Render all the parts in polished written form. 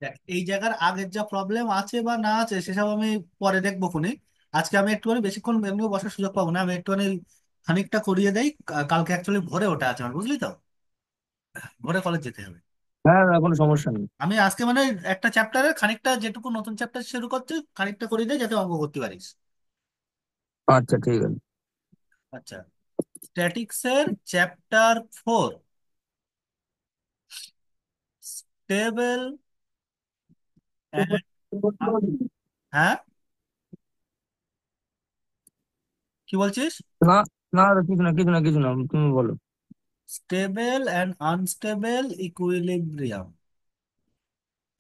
দেখ, এই জায়গার আগের যা প্রবলেম আছে বা না আছে সেসব আমি পরে দেখবো খুনি। আজকে আমি একটুখানি বেশিক্ষণ এমনি বসার সুযোগ পাবো না, আমি একটুখানি খানিকটা করিয়ে দেই। কালকে অ্যাকচুয়ালি ভোরে ওটা আছে আমার, বুঝলি তো, ভোরে কলেজ যেতে হবে। হ্যাঁ না, কোনো সমস্যা নেই। আমি আজকে মানে একটা চ্যাপ্টারে খানিকটা, যেটুকু নতুন চ্যাপ্টার শুরু করছে খানিকটা করিয়ে দেয় যাতে অঙ্ক করতে পারিস। আচ্ছা ঠিক আছে। আচ্ছা, স্ট্যাটিক্স এর চ্যাপ্টার 4, স্টেবল। হ্যাঁ, কি বলছিস? না না, কিছু না কিছু না কিছু না, তুমি বলো। স্টেবল অ্যান্ড আনস্টেবল ইকুইলিব্রিয়াম,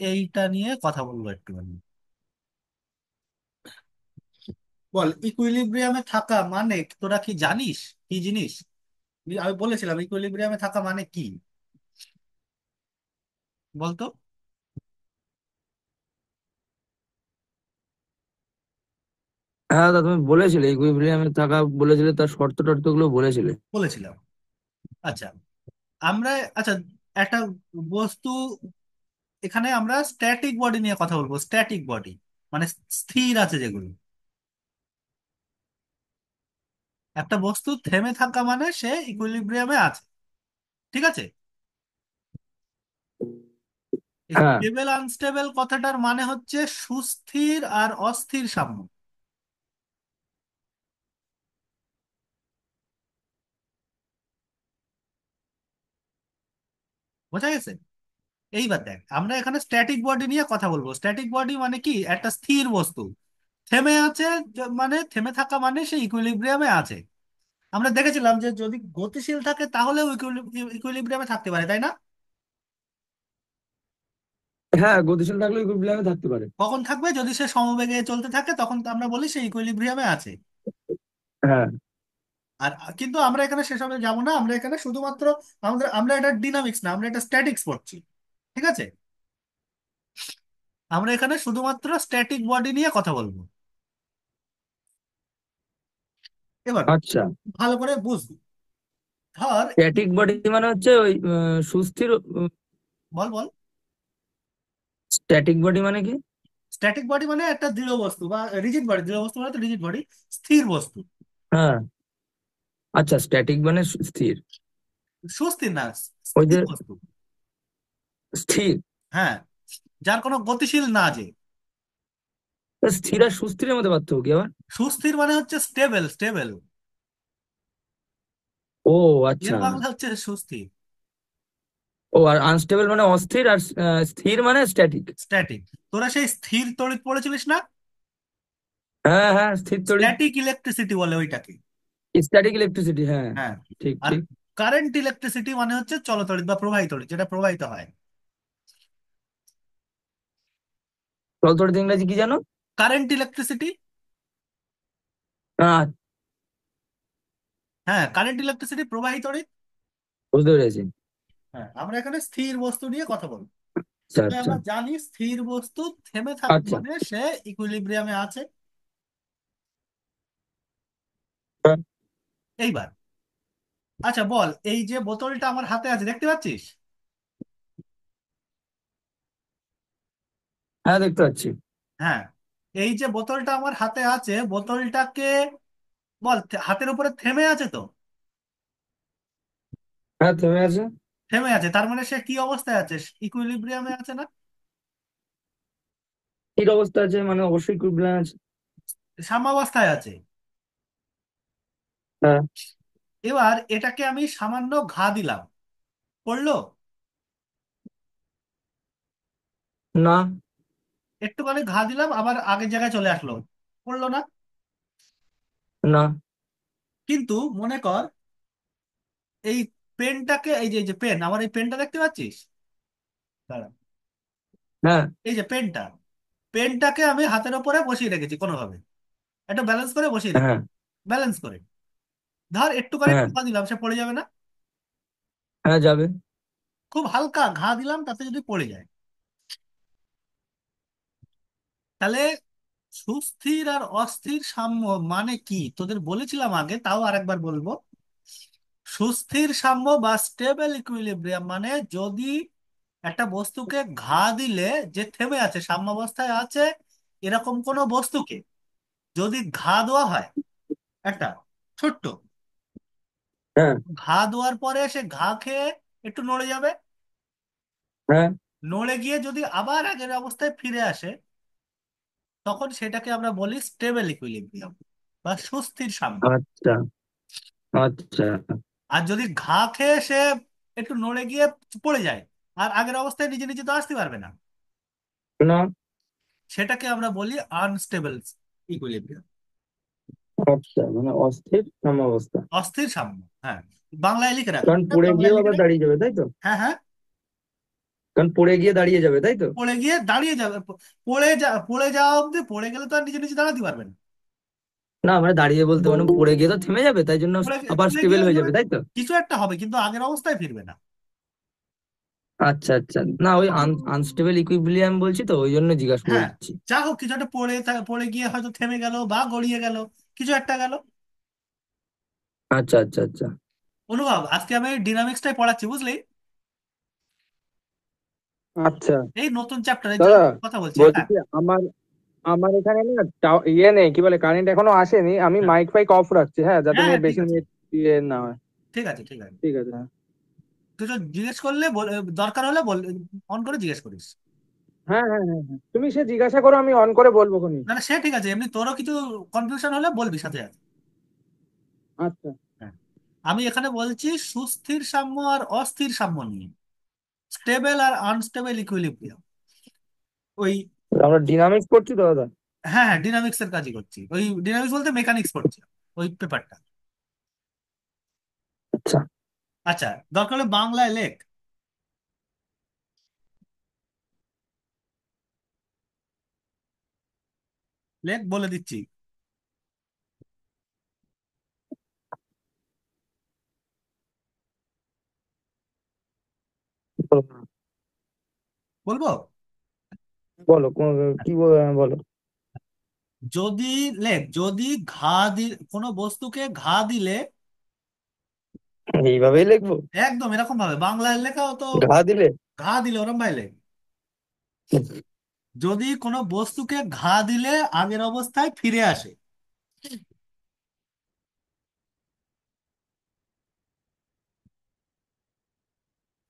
এইটা নিয়ে কথা বলবো একটুখানি। বল, ইকুইলিব্রিয়ামে থাকা মানে তোরা কি জানিস কি জিনিস? আমি বলেছিলাম ইকুইলিব্রিয়ামে থাকা মানে কি, বলতো। হ্যাঁ তা তুমি বলেছিলে ইকুইলিব্রিয়ামে থাকা, বলেছিলে তার শর্ত টর্ত গুলো বলেছিলে। বলেছিলাম। আচ্ছা, আমরা, আচ্ছা, একটা বস্তু, এখানে আমরা স্ট্যাটিক বডি নিয়ে কথা বলবো। স্ট্যাটিক বডি মানে স্থির আছে যেগুলো। একটা বস্তু থেমে থাকা মানে সে ইকুইলিব্রিয়ামে আছে, ঠিক আছে। হ্যাঁ স্টেবল আনস্টেবল কথাটার মানে হচ্ছে সুস্থির আর অস্থির সাম্য। বোঝা গেছে? এইবার দেখ, আমরা এখানে স্ট্যাটিক বডি নিয়ে কথা বলবো। স্ট্যাটিক বডি মানে কি, একটা স্থির বস্তু থেমে আছে, মানে থেমে থাকা মানে সে ইকুইলিব্রিয়ামে আছে। আমরা দেখেছিলাম যে যদি গতিশীল থাকে তাহলেও ইকুইলিব্রিয়ামে থাকতে পারে, তাই না? হ্যাঁ, গতিশীল থাকলে ইকুইলিব্রিয়ামে থাকতে পারে। কখন থাকবে? যদি সে সমবেগে চলতে থাকে তখন তো আমরা বলি সে ইকুইলিব্রিয়ামে আছে। হ্যাঁ আর কিন্তু আমরা এখানে সেসবে যাবো না, আমরা এখানে শুধুমাত্র আমরা এটা ডিনামিক্স না, আমরা এটা স্ট্যাটিক্স পড়ছি, ঠিক আছে। আমরা এখানে শুধুমাত্র স্ট্যাটিক বডি নিয়ে কথা বলবো। এবার আচ্ছা। ভালো করে বুঝবি। ধর, স্ট্যাটিক বডি মানে হচ্ছে ওই সুস্থির। বল বল। স্ট্যাটিক বডি মানে কি? স্ট্যাটিক বডি মানে একটা দৃঢ় বস্তু বা রিজিড বডি। দৃঢ় বস্তু মানে তো রিজিড বডি, স্থির বস্তু। হ্যাঁ। আচ্ছা, স্ট্যাটিক মানে স্থির। সুস্থির না, ওই যে স্থির বস্তু। স্থির। হ্যাঁ, যার কোনো গতিশীল না যে। তা স্থির আর সুস্থিরের মধ্যে পার্থক্য কি আবার? সুস্থির মানে হচ্ছে স্টেবল, স্টেবল। ও এর আচ্ছা। বাংলা হচ্ছে সুস্থির। ও, আর আনস্টেবল মানে অস্থির, আর স্থির মানে স্ট্যাটিক। স্ট্যাটিক। তোরা সেই স্থির তড়িৎ পড়েছিলিস না? হ্যাঁ হ্যাঁ, স্থির তড়িৎ। স্ট্যাটিক ইলেকট্রিসিটি বলে ওইটাকে। স্ট্যাটিক ইলেকট্রিসিটি, হ্যাঁ। হ্যাঁ। ঠিক আর ঠিক। কারেন্ট ইলেকট্রিসিটি মানে হচ্ছে চলতড়িৎ বা প্রবাহিত তড়িৎ, যেটা প্রবাহিত হয়। চল তড়িৎ ইংরেজি কি জানো? Current electricity. আহ, হ্যাঁ, কারেন্ট ইলেকট্রিসিটি প্রবাহিত তড়িৎ। বুঝতে পেরেছি। হ্যাঁ, আমরা এখানে স্থির বস্তু নিয়ে কথা বলবো। আচ্ছা তবে আচ্ছা আমরা জানি স্থির বস্তু থেমে থাকে আচ্ছা। মানে সে ইকুইলিব্রিয়ামে আছে। হ্যাঁ এইবার, আচ্ছা বল, এই যে বোতলটা আমার হাতে আছে দেখতে পাচ্ছিস? হ্যাঁ, দেখতে পাচ্ছি। হ্যাঁ, এই যে বোতলটা আমার হাতে আছে, বোতলটাকে বল হাতের উপরে থেমে আছে তো? হ্যাঁ, থেমে আছে। থেমে আছে, তার মানে সে কি অবস্থায় আছে? ইকুইলিব্রিয়ামে আছে না? ঠিক অবস্থা আছে মানে অবশ্যই ইকুইলিব্রিয়াম আছে। সাম্যাবস্থায় আছে। হ্যাঁ। এবার এটাকে আমি সামান্য ঘা দিলাম, পড়লো? না একটুখানি ঘা দিলাম, আবার আগের জায়গায় চলে আসলো, পড়লো না? না। কিন্তু মনে কর, এই পেনটাকে, এই যে পেন, আমার এই পেনটা দেখতে পাচ্ছিস? দাঁড়া। হ্যাঁ এই যে পেনটা, পেনটাকে আমি হাতের উপরে বসিয়ে রেখেছি কোনোভাবে, একটা ব্যালেন্স করে বসিয়ে রেখেছি, হ্যাঁ ব্যালেন্স করে। ধর একটুখানি হ্যাঁ টোকা দিলাম, সে পড়ে যাবে না? হ্যাঁ, যাবে। খুব হালকা ঘা দিলাম, তাতে যদি পড়ে যায়, তাহলে সুস্থির আর অস্থির সাম্য মানে কি তোদের বলেছিলাম আগে, তাও আরেকবার বলবো। সুস্থির সাম্য বা স্টেবল ইকুইলিব্রিয়াম মানে যদি একটা বস্তুকে ঘা দিলে, যে থেমে আছে, সাম্যাবস্থায় আছে এরকম কোন বস্তুকে যদি ঘা দেওয়া হয়, একটা ছোট্ট হ্যাঁ। ঘা দেওয়ার পরে সে ঘা খেয়ে একটু নড়ে যাবে, হ্যাঁ। নড়ে গিয়ে যদি আবার আগের অবস্থায় ফিরে আসে, তখন সেটাকে আমরা বলি স্টেবল ইকুইলিব্রিয়াম বা সুস্থির সাম্য। আচ্ছা আচ্ছা। আর যদি ঘা খেয়ে সে একটু নড়ে গিয়ে পড়ে যায়, আর আগের অবস্থায় নিজে নিজে তো আসতে পারবে না, না। সেটাকে আমরা বলি আনস্টেবল ইকুইলিব্রিয়াম। আচ্ছা, মানে অস্থির সাম্যাবস্থা। অস্থির সাম্য, হ্যাঁ। বাংলায় লিখে রাখো, কারণ এটা পড়ে বাংলায় গিয়েও লিখে আবার রাখো। দাঁড়িয়ে যাবে, তাই তো? হ্যাঁ হ্যাঁ, কারণ পড়ে গিয়ে দাঁড়িয়ে যাবে, তাই তো? পড়ে গিয়ে দাঁড়িয়ে যাবে, পড়ে যাওয়া অব্দি, পড়ে গেলে তো আর নিজে নিজে দাঁড়াতে পারবে না। না, মানে দাঁড়িয়ে বলতে মানে পড়ে গিয়ে তো থেমে যাবে, তাই জন্য আবার পড়ে স্টেবল গিয়ে হয়ে ধরো যাবে, তাই তো? কিছু একটা হবে, কিন্তু আগের অবস্থায় ফিরবে না। আচ্ছা আচ্ছা, না ওই আনস্টেবল ইকুইলিব্রিয়াম বলছি তো, ওই জন্য জিজ্ঞাসা হ্যাঁ, করছি। যা হোক, কিছু একটা পড়ে গিয়ে হয়তো থেমে গেল বা গড়িয়ে গেল, কিছু একটা গেল। আচ্ছা আচ্ছা আচ্ছা। অনুভব, আজকে আমি ডিনামিক্সটাই পড়াচ্ছি, বুঝলি? আচ্ছা এই নতুন চ্যাপ্টারের জন্য দাদা, কথা বলছি, বলছি হ্যাঁ। কি, আমার আমার এখানে না ইয়ে নেই, কি বলে, কারেন্ট এখনো আসেনি। আমি হ্যাঁ মাইক ফাইক অফ রাখছি, হ্যাঁ, যাতে হ্যাঁ হ্যাঁ, ঠিক বেশি আছে, নেট ইয়ে না হয়। ঠিক আছে, ঠিক আছে। ঠিক আছে, হ্যাঁ। কিছু জিজ্ঞেস করলে দরকার হলে বল, অন করে জিজ্ঞেস করিস। হ্যাঁ হ্যাঁ হ্যাঁ হ্যাঁ, তুমি সে জিজ্ঞাসা করো, আমি অন করে বলবো খনি। না না, সে ঠিক আছে, এমনি তোরও কিছু কনফিউশন হলে বলবি সাথে সাথে। আচ্ছা। হ্যাঁ, আমি এখানে বলছি সুস্থির সাম্য আর অস্থির সাম্য নিয়ে, স্টেবল আর আনস্টেবল ইকুইলিব্রিয়াম। ওই, আমরা ডিনামিক্স করছি তো দাদা? হ্যাঁ হ্যাঁ, ডিনামিক্স এর কাজই করছি, ওই ডিনামিক্স বলতে মেকানিক্স পড়ছি, ওই পেপারটা। আচ্ছা। আচ্ছা, দরকার হলে বাংলায় লেখ, লেখ বলে দিচ্ছি। বলো বলবো? বলো, কি বলো। যদি, লেখ, যদি ঘা দি কোনো বস্তুকে ঘা দিলে, এইভাবেই লিখবো? একদম এরকম ভাবে বাংলায় লেখাও তো, ঘা দিলে? ঘা দিলে ওরম ভাই লেখ। যদি কোনো বস্তুকে ঘা দিলে আগের অবস্থায় ফিরে আসে,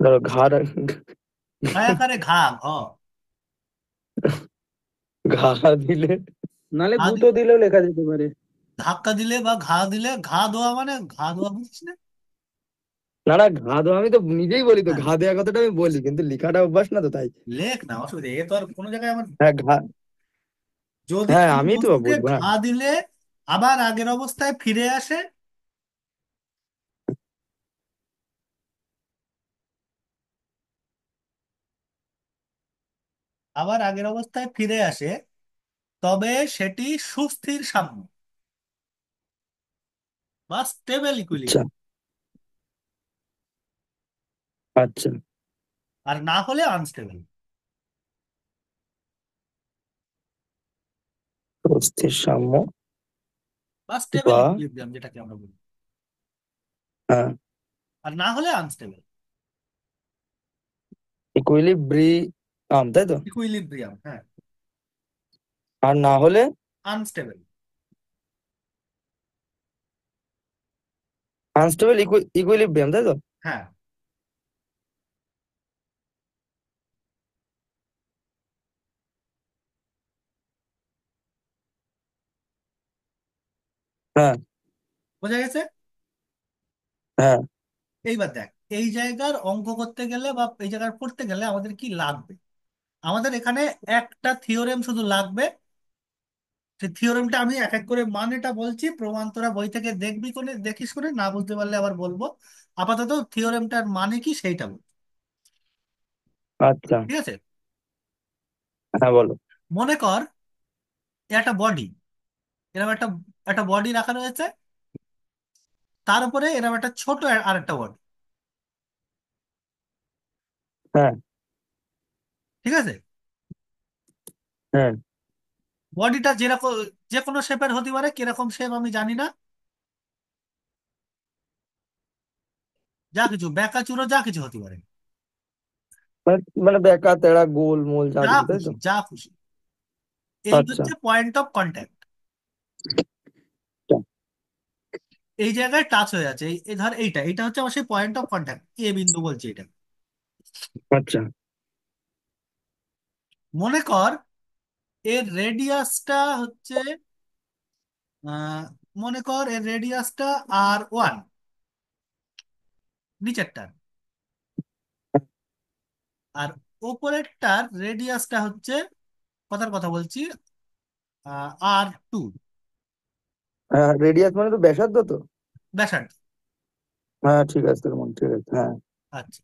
ধরো ঘা ঘায় আকারে ঘা, ঘ, ঘা দিলে, নালে ঘা গুঁতো দিলেও লেখা যেতে পারে। ধাক্কা দিলে বা ঘা দিলে, ঘা দেওয়া মানে ঘা দেওয়া, বুঝছিস না? না না, ঘা দেওয়া আমি তো নিজেই বলি, তো হ্যাঁ, ঘা দেওয়ার কথাটা আমি বলি, কিন্তু লেখাটা অভ্যাস না তো, তাই। লেখ না, অসুবিধা, এ তো আর কোনো জায়গায় আমার। হ্যাঁ ঘা। যদি হ্যাঁ, কোনো আমি তো বস্তুকে বলবো, হ্যাঁ। ঘা দিলে আবার আগের অবস্থায় ফিরে আসে, আবার আগের অবস্থায় ফিরে আসে, তবে সেটি সুস্থির সাম্য বা স্টেবল আচ্ছা ইকুইলিব্রিয়াম। আচ্ছা। আর না হলে আনস্টেবল অস্থির সাম্য বা স্টেবল বা, ইকুইলিব্রিয়াম, যেটাকে আমরা বলি। হ্যাঁ, আর না হলে আনস্টেবল ইকুইলিব্রিয়াম, তাই তো? ইকুইলিব্রিয়াম, হ্যাঁ। আর না হলে আনস্টেবল, আনস্টেবল ইকুইলিব্রিয়াম, তাই তো? হ্যাঁ। হ্যাঁ বোঝা গেছে? হ্যাঁ। এইবার দেখ, এই জায়গার অঙ্ক করতে গেলে বা এই জায়গার পড়তে গেলে আমাদের কি লাগবে? আমাদের এখানে একটা থিওরেম শুধু লাগবে। সেই থিওরেমটা আমি এক এক করে মানেটা বলছি, প্রমাণ তোরা বই থেকে দেখবি কোনে, দেখিস কোনে, না বুঝতে পারলে আবার বলবো। আপাতত থিওরেমটার মানে কি সেইটা বল, আচ্ছা। ঠিক আছে? হ্যাঁ বলো। মনে কর এ একটা বডি, এরকম একটা একটা বডি রাখা রয়েছে, তার উপরে এরকম একটা ছোট আর একটা বডি, হ্যাঁ ঠিক আছে? হ্যাঁ বডিটা যেরকম, যে কোনো শেপের হতে পারে, কিরকম শেপ আমি জানি না, যা কিছু, বেঁকা চুরো যা কিছু হতে পারে। মানে মানে বেঁকা তেড়া গোল মোল যা যা কিছু, তাই তো? খুশি, যা খুশি। এই আচ্ছা। হচ্ছে পয়েন্ট অফ কন্ট্যাক্ট। আচ্ছা। এই জায়গায় টাচ হয়ে আছে, এই ধর এইটা, এটা হচ্ছে আমার সেই পয়েন্ট অফ কন্ট্যাক্ট, এ বিন্দু বলছি এটা। আচ্ছা। মনে কর এর রেডিয়াসটা হচ্ছে, আহ, মনে কর এর রেডিয়াসটা R1, নিচেরটার। আর ওপরেরটার রেডিয়াসটা হচ্ছে, কথার কথা বলছি, R2, হ্যাঁ, রেডিয়াস মানে তো ব্যাসার্ধ তো। ব্যাসার্ধ। হ্যাঁ ঠিক আছে, তখন ঠিক আছে, হ্যাঁ। আচ্ছা,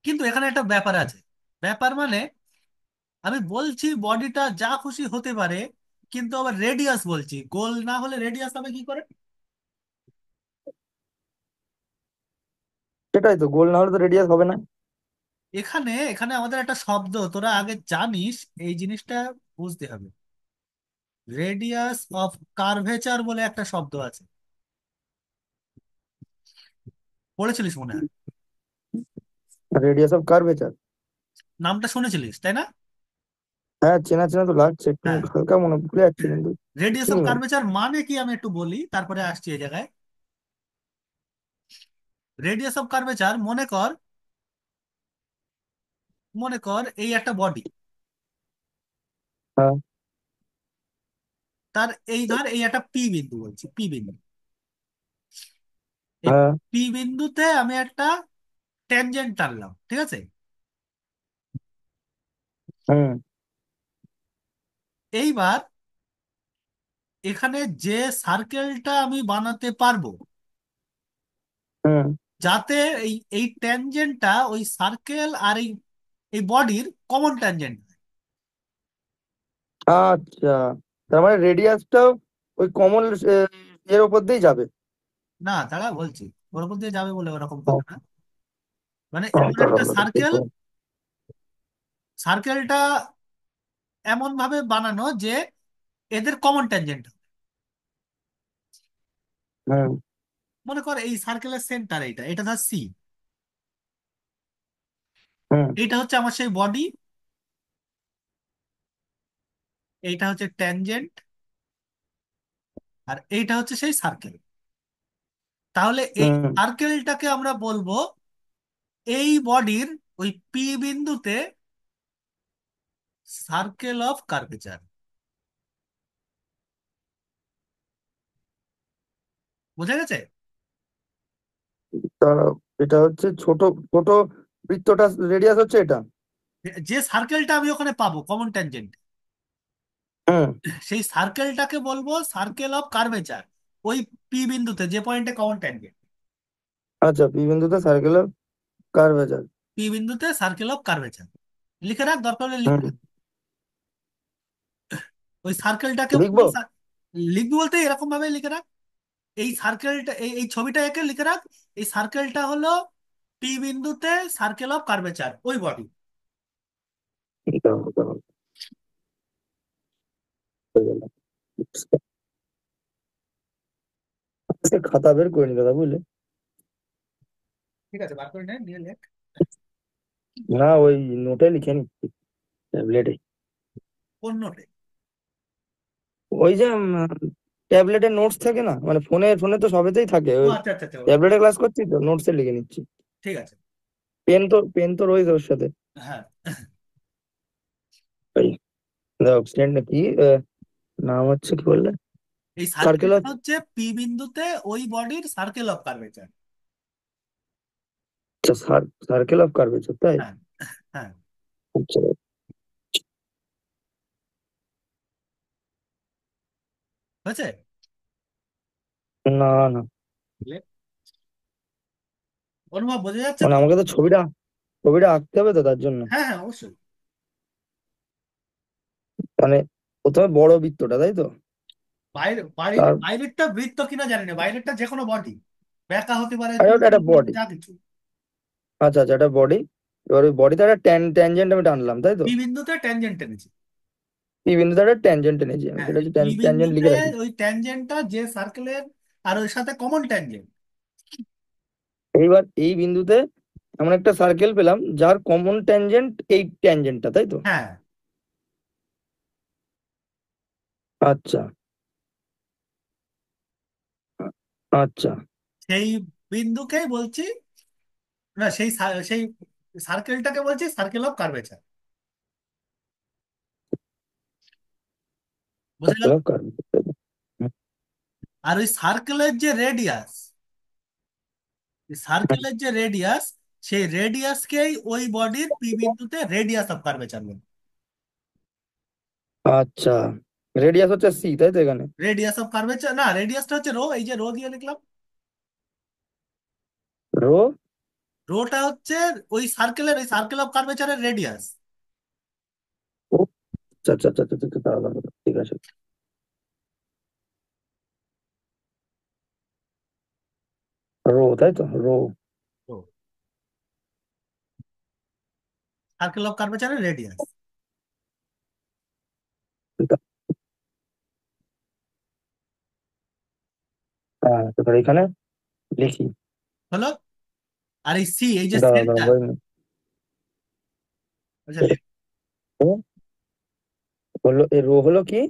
কিন্তু এখানে একটা ব্যাপার আছে। ব্যাপার মানে, আমি বলছি বডিটা যা খুশি হতে পারে, কিন্তু আবার রেডিয়াস বলছি, গোল না হলে রেডিয়াস হবে কি করে? সেটাই তো, গোল না হলে তো রেডিয়াস হবে না। এখানে এখানে আমাদের একটা শব্দ তোরা আগে জানিস, এই জিনিসটা বুঝতে হবে। রেডিয়াস অফ কার্ভেচার বলে একটা শব্দ আছে, পড়েছিলিস মনে হয়। Radius of curvature. নামটা শুনেছিলিস তাই না? হ্যাঁ, চেনা চেনা তো লাগছে, একটু হ্যাঁ। হালকা মনে ভুলে যাচ্ছে কিন্তু। রেডিয়াস অফ চিনি ভাই। কার্ভেচার মানে কি আমি একটু বলি, তারপরে আসছি এই জায়গায়। রেডিয়াস অফ কার্ভেচার, মনে কর এই একটা বডি, হ্যাঁ। তার এই ধর এই একটা পি বিন্দু বলছি, পি বিন্দু। এই হ্যাঁ। পি বিন্দুতে আমি একটা ট্যানজেন্ট টানলাম, ঠিক আছে? হুম। এইবার এখানে যে সার্কেলটা আমি বানাতে পারবো, হুম। যাতে এই এই ট্যানজেন্টটা ওই সার্কেল আর এই এই বডির কমন ট্যানজেন্ট। আচ্ছা, তার মানে রেডিয়াসটাও ওই কমন এর ওপর দিয়েই যাবে। না, তারা বলছি ওর উপর দিয়ে যাবে বলে ওরকম ও, কথা না। মানে ও, এমন দাঁড়াও একটা দাঁড়াও, সার্কেল, দেখবো। সার্কেলটা এমন ভাবে বানানো যে এদের কমন ট্যানজেন্ট। হুম। মনে কর এই সার্কেলের সেন্টার এইটা, এটা ধর সি। হুম। এইটা হচ্ছে আমার সেই বডি, এইটা হচ্ছে ট্যানজেন্ট, আর এইটা হচ্ছে সেই সার্কেল। তাহলে এই হুম। সার্কেলটাকে আমরা বলবো এই বডির ওই পি বিন্দুতে সার্কেল অফ কার্ভেচার। বোঝা গেছে? দাঁড়াও, এটা হচ্ছে ছোট ছোট বৃত্তটা, রেডিয়াস হচ্ছে এটা। যে সার্কেলটা আমি ওখানে পাবো কমন ট্যানজেন্ট, হুম। সেই সার্কেলটাকে বলবো সার্কেল অফ কার্ভেচার, ওই পি বিন্দুতে যে পয়েন্টে কমন ট্যানজেন্ট। আচ্ছা, পি বিন্দুতে সার্কেল কার্ভেচার। পি বিন্দুতে সার্কেল অফ কার্ভেচার লিখে রাখ, দরকার হলে লিখে হুম। রাখ। ওই সার্কেলটাকে লিখবো। লিখবি বলতে এরকম ভাবে লিখে রাখ। এই সার্কেলটা, এই এই ছবিটা এঁকে লিখে রাখ। এই সার্কেলটা হলো পি বিন্দুতে সার্কেল অফ কার্ভেচার, ওই বডি। দাঁড়াও, দাঁড়াও, হয়ে গেল। আজকে খাতা বের করিনি দাদা, বুঝলে। ঠিক আছে, বার করে নে, নিয়ে লেখ। না, ওই নোটে লিখে নিচ্ছি, ট্যাবলেটে। কোন নোটে? ওই যে ট্যাবলেটের নোটস থাকে না, মানে ফোনে ফোনে তো সবেতেই থাকে, ও ওই আচ্ছা আচ্ছা আচ্ছা, ওটা। ট্যাবলেটে ক্লাস করছি তো, নোটসে লিখে নিচ্ছি। ঠিক আছে। পেন তো রয়েছে ওর সাথে। হ্যাঁ, ওই দেখো, স্ট্যান্ড কি নাম হচ্ছে, কি বললে? এই সার্কেল সার্কেলটা অফ। হচ্ছে পি বিন্দুতে ওই বডির সার্কেল অফ কার্ভেচার। আচ্ছা, সার্কেল অফ কার্ভেচার, তাই? হ্যাঁ, হ্যাঁ। আচ্ছা। হয়েছে? না, না, লেখ। অনুভব বোঝা যাচ্ছে মানে তো? আমাকে তো ছবিটা ছবিটা আঁকতে হবে তো, তার জন্য। হ্যাঁ হ্যাঁ, অবশ্যই। মানে প্রথমে বড় বৃত্তটা, তাই তো? বাইরে তার বাইরেরটা বৃত্ত কিনা জানি না, বাইরেরটা যে কোনো বডি, ব্যাকা হতে পারে, আরে, চৌকো ওটা একটা হতে পারে, বডি। যা কিছু। আচ্ছা আচ্ছা, একটা বডি। এবার ওই বডিতে একটা ট্যানজেন্ট আমি টানলাম, তাই তো? পি বিন্দুতে ট্যানজেন্ট টেনেছি। পি বিন্দুতে একটা ট্যানজেন্ট টেনেছি আমি, হ্যাঁ, সেটা এই হচ্ছে পি ট্যানজেন্ট বিন্দুতে লিখে রাখি। ওই ট্যানজেন্টটা যে সার্কেলের আর ওর সাথে কমন ট্যানজেন্ট। এইবার এই বিন্দুতে এমন একটা সার্কেল পেলাম যার কমন ট্যানজেন্ট এই ট্যানজেন্টটা, তাই তো? হ্যাঁ, আচ্ছা। আচ্ছা। সেই বিন্দুকেই বলছি, না সেই সার্কেলটাকে বলছি সার্কেল অফ কার্ভেচার। বুঝে গেল? Circle of curvature. আর ওই সার্কেলের যে রেডিয়াস সেই রেডিয়াসকেই ওই বডির পি বিন্দুতে রেডিয়াস অফ কার্ভেচার বলে। আচ্ছা, রেডিয়াস হচ্ছে সি, তাই তো এখানে? রেডিয়াস অফ কার্ভেচার, না রেডিয়াসটা হচ্ছে রো, এই যে রো দিয়ে লিখলাম। রো। রোটা হচ্ছে ওই সার্কেল অফ কার্ভেচারের রেডিয়াস। ও আচ্ছা আচ্ছা আচ্ছা আচ্ছা আচ্ছা, দাঁড়াও, দাঁড়াও, ঠিক আছে। রো, তাই তো, রো। সার্কেল অফ কার্ভেচারের রেডিয়াস হ্যাঁ, তারপর এখানে লিখি। হলো। আর এই সি, এই যে দাঁড়াও দাঁড়াও, সেন্টার, ওই মিনিট। রো হলো, এ রো হলো কি?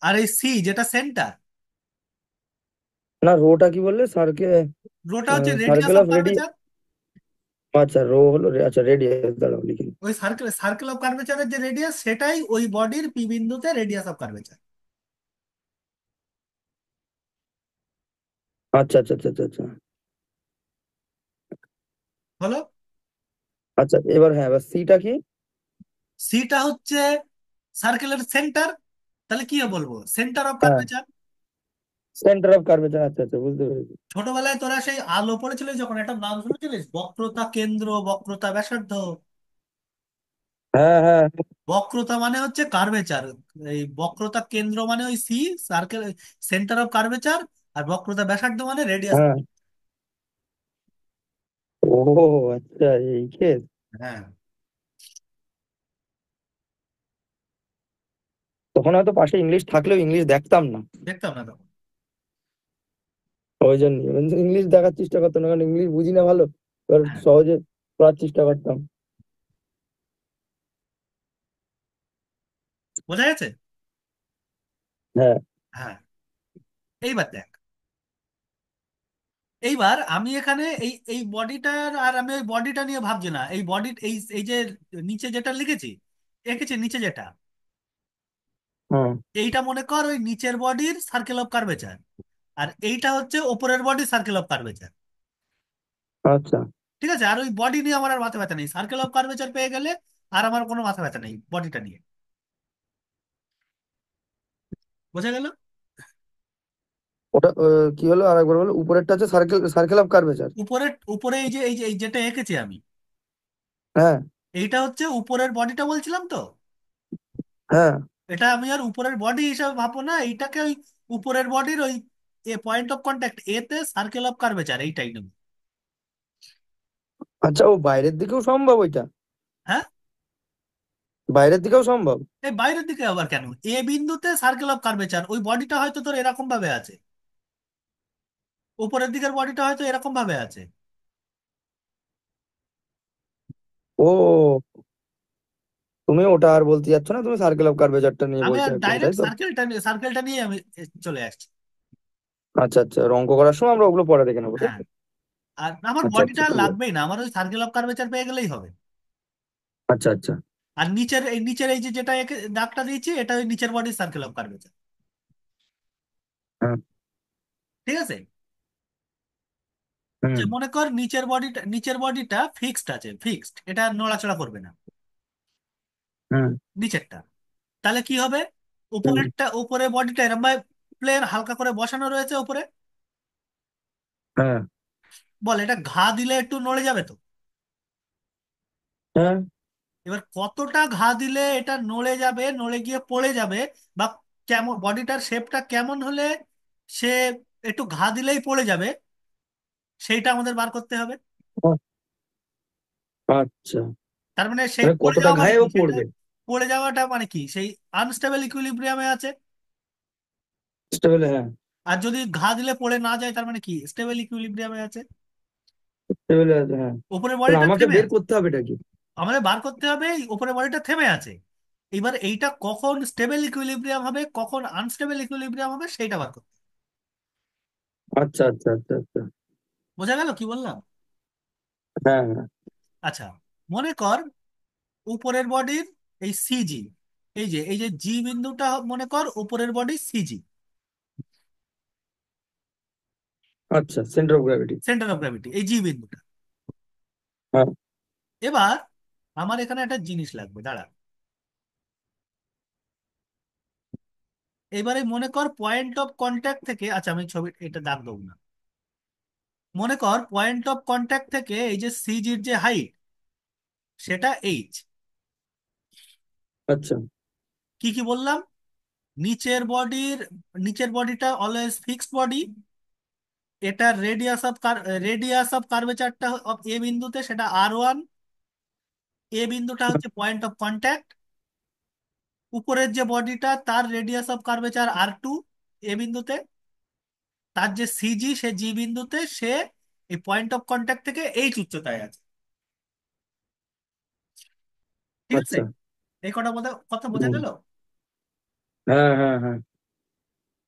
আর এই সি যেটা সেন্টার, না, রোটা কি বললে? সার্কেল। রোটা হচ্ছে radius circle of of ready. Curvature. আচ্ছা, রো হলো আচ্ছা রেডিয়াস, দাঁড়াও লিখি। ওই সার্কেল অফ কার্ভেচারের যে রেডিয়াস সেটাই ওই বডির পি বিন্দুতে রেডিয়াস অফ কার্ভেচার। আচ্ছা আচ্ছা আচ্ছা আচ্ছা আচ্ছা। হলো। আচ্ছা, এবার হ্যাঁ, এবার সিটা কি? সিটা হচ্ছে সার্কেলের সেন্টার। তাহলে কি বলবো, সেন্টার অফ হ্যাঁ, কার্ভেচার। Centre of curvature. আচ্ছা আচ্ছা, বুঝতে পেরেছি। ছোটবেলায় তোরা সেই আলো পড়েছিলিস যখন, একটা নাম শুনেছিলিস, বক্রতা কেন্দ্র, বক্রতা ব্যাসার্ধ। হ্যাঁ হ্যাঁ বক্রতা মানে হচ্ছে কার্ভেচার, এই বক্রতা কেন্দ্র মানে ওই C, circle centre of curvature. আর বক্রতা ব্যাসার্ধ মানে রেডিয়াস। হ্যাঁ। ও আচ্ছা, এই কেস। হ্যাঁ, তখন হয়তো পাশে ইংলিশ থাকলেও ইংলিশ দেখতাম না। দেখতাম না তখন। ওই জন্য ইংলিশ দেখার চেষ্টা করতাম না, কারণ ইংলিশ বুঝি না ভালো। এবার হ্যাঁ, সহজে পড়ার চেষ্টা করতাম। বোঝা গেছে। হ্যাঁ হ্যাঁ, এইবার দেখ, এইবার আমি এখানে এই এই বডিটার, আর আমি ওই বডিটা নিয়ে ভাবছি না, এই বডি, এই এই যে নিচে যেটা লিখেছি, এঁকেছি নিচে যেটা, হ্যাঁ। এইটা মনে কর ওই নিচের বডির সার্কেল অফ কার্ভেচার। আর এইটা হচ্ছে ওপরের বডির সার্কেল অফ কার্ভেচার। আচ্ছা। ঠিক আছে, আর ওই বডি নিয়ে আমার আর মাথা ব্যথা নেই, সার্কেল অফ কার্ভেচার পেয়ে গেলে আর আমার কোনো মাথা ব্যথা নেই বডিটা নিয়ে। বোঝা গেল? ওটা কি হলো আর একবার বলো, উপরেরটা হচ্ছে সার্কেল, সার্কেল অফ কার্ভেচার। উপরে উপরে এই যেটা এঁকেছি আমি, হ্যাঁ এইটা হচ্ছে উপরের বডিটা বলছিলাম তো। হ্যাঁ। এটা আমি আর উপরের বডি হিসাবে ভাববো না, এইটাকে ওই উপরের বডির ওই পয়েন্ট অফ কন্ট্যাক্ট এতে সার্কেল অফ কার্ভেচার এইটাই নেব। আচ্ছা, ও বাইরের দিকেও সম্ভব ওইটা? হ্যাঁ, বাইরের দিকেও সম্ভব? এই বাইরের দিকে আবার কেন, এ বিন্দুতে সার্কেল অফ কার্ভেচার, ওই বডিটা হয়তো তোর এরকম ভাবে আছে, উপরের দিকের বডিটা হয়তো এরকম ভাবে আছে। ও, তুমি ওটা আর বলতে যাচ্ছ না, তুমি সার্কেল অফ কার্ভেচারটা নিয়ে আমি বলছো আর একদম, তাই ডাইরেক্ট তো? সার্কেলটা নিয়ে আমি চলে আসছি। আচ্ছা আচ্ছা, অঙ্ক করার সময় আমরা ওগুলো পরে দেখে নেবো, তাই হ্যাঁ, তো? আর আমার আচ্ছা বডিটা আচ্ছা, আর ঠিক আছে। লাগবেই না, আমার ওই সার্কেল অফ কার্ভেচার পেয়ে গেলেই হবে। আচ্ছা আচ্ছা। আর নিচের এই যে যেটা দাগটা দিয়েছি, এটা ওই নিচের বডির সার্কেল অফ কার্ভেচার। হ্যাঁ। ঠিক আছে। যে হুম মনে কর নিচের বডিটা ফিক্সড আছে, ফিক্সড, এটা নড়াচড়া করবে না, হুম নিচেরটা। তাহলে কি হবে, হুম। উপরে বডিটা এরম ভাবে প্লেন হালকা করে বসানো রয়েছে উপরে। হ্যাঁ বল, এটা ঘা দিলে একটু নড়ে যাবে তো। হ্যাঁ। এবার কতটা ঘা দিলে এটা নড়ে যাবে, নড়ে গিয়ে পড়ে যাবে, বা কেমন বডিটার শেপটা কেমন হলে সে একটু ঘা দিলেই পড়ে যাবে, সেইটা আমাদের বার করতে হবে। আচ্ছা, তার মানে সেই মানে পড়ে কতটা যাওয়া মানে ঘায়ে কি ও সেটা, পড়বে? পড়ে যাওয়াটা মানে কি, সেই আনস্টেবল ইকুইলিব্রিয়ামে আছে। স্টেবল, হ্যাঁ। আর যদি ঘা দিলে পড়ে না যায়, তার মানে কি স্টেবল ইকুইলিব্রিয়ামে আছে। টেবিলে আছে, হ্যাঁ। উপরের তাহলে বডিটা আমাকে থেমে বের আছে। করতে হবে এটা কি? আমাদের বার করতে হবে এই উপরের বডিটা থেমে আছে। এবার এইটা কখন স্টেবল ইকুইলিব্রিয়াম হবে, কখন আনস্টেবল ইকুইলিব্রিয়াম হবে, সেইটা বার করতে হবে। আচ্ছা আচ্ছা আচ্ছা আচ্ছা। বোঝা গেল কি বললাম? হ্যাঁ হ্যাঁ। আচ্ছা, মনে কর উপরের বডির এই সিজি, এই যে জি বিন্দুটা মনে কর উপরের বডি সিজি, আচ্ছা, centre of gravity. Centre of gravity এই জি বিন্দুটা। হ্যাঁ। এবার আমার এখানে একটা জিনিস লাগবে, দাঁড়া। এবারে মনে কর পয়েন্ট অফ কন্ট্যাক্ট থেকে, আচ্ছা আমি ছবি এটা দাগ দেবো না। মনে কর পয়েন্ট অফ কন্ট্যাক্ট থেকে এই যে সিজির যে হাইট, সেটা এইচ। আচ্ছা কি কি বললাম? নিচের বডির, নিচের বডিটা অলওয়েজ ফিক্সড বডি। এটার রেডিয়াস অফ কার্ভেচারটা অফ এ বিন্দুতে সেটা R1। এ বিন্দুটা হচ্ছে পয়েন্ট অফ কন্ট্যাক্ট। উপরের যে বডিটা তার রেডিয়াস অফ কার্ভেচার R2 এ বিন্দুতে। তার যে সিজি, সে জি বিন্দুতে সে এই পয়েন্ট অফ কন্ট্যাক্ট থেকে এইচ উচ্চতায় আছে। ঠিক আছে? আচ্ছা। এই কটা কথা বোঝা হুম। গেল? হ্যাঁ হ্যাঁ হ্যাঁ।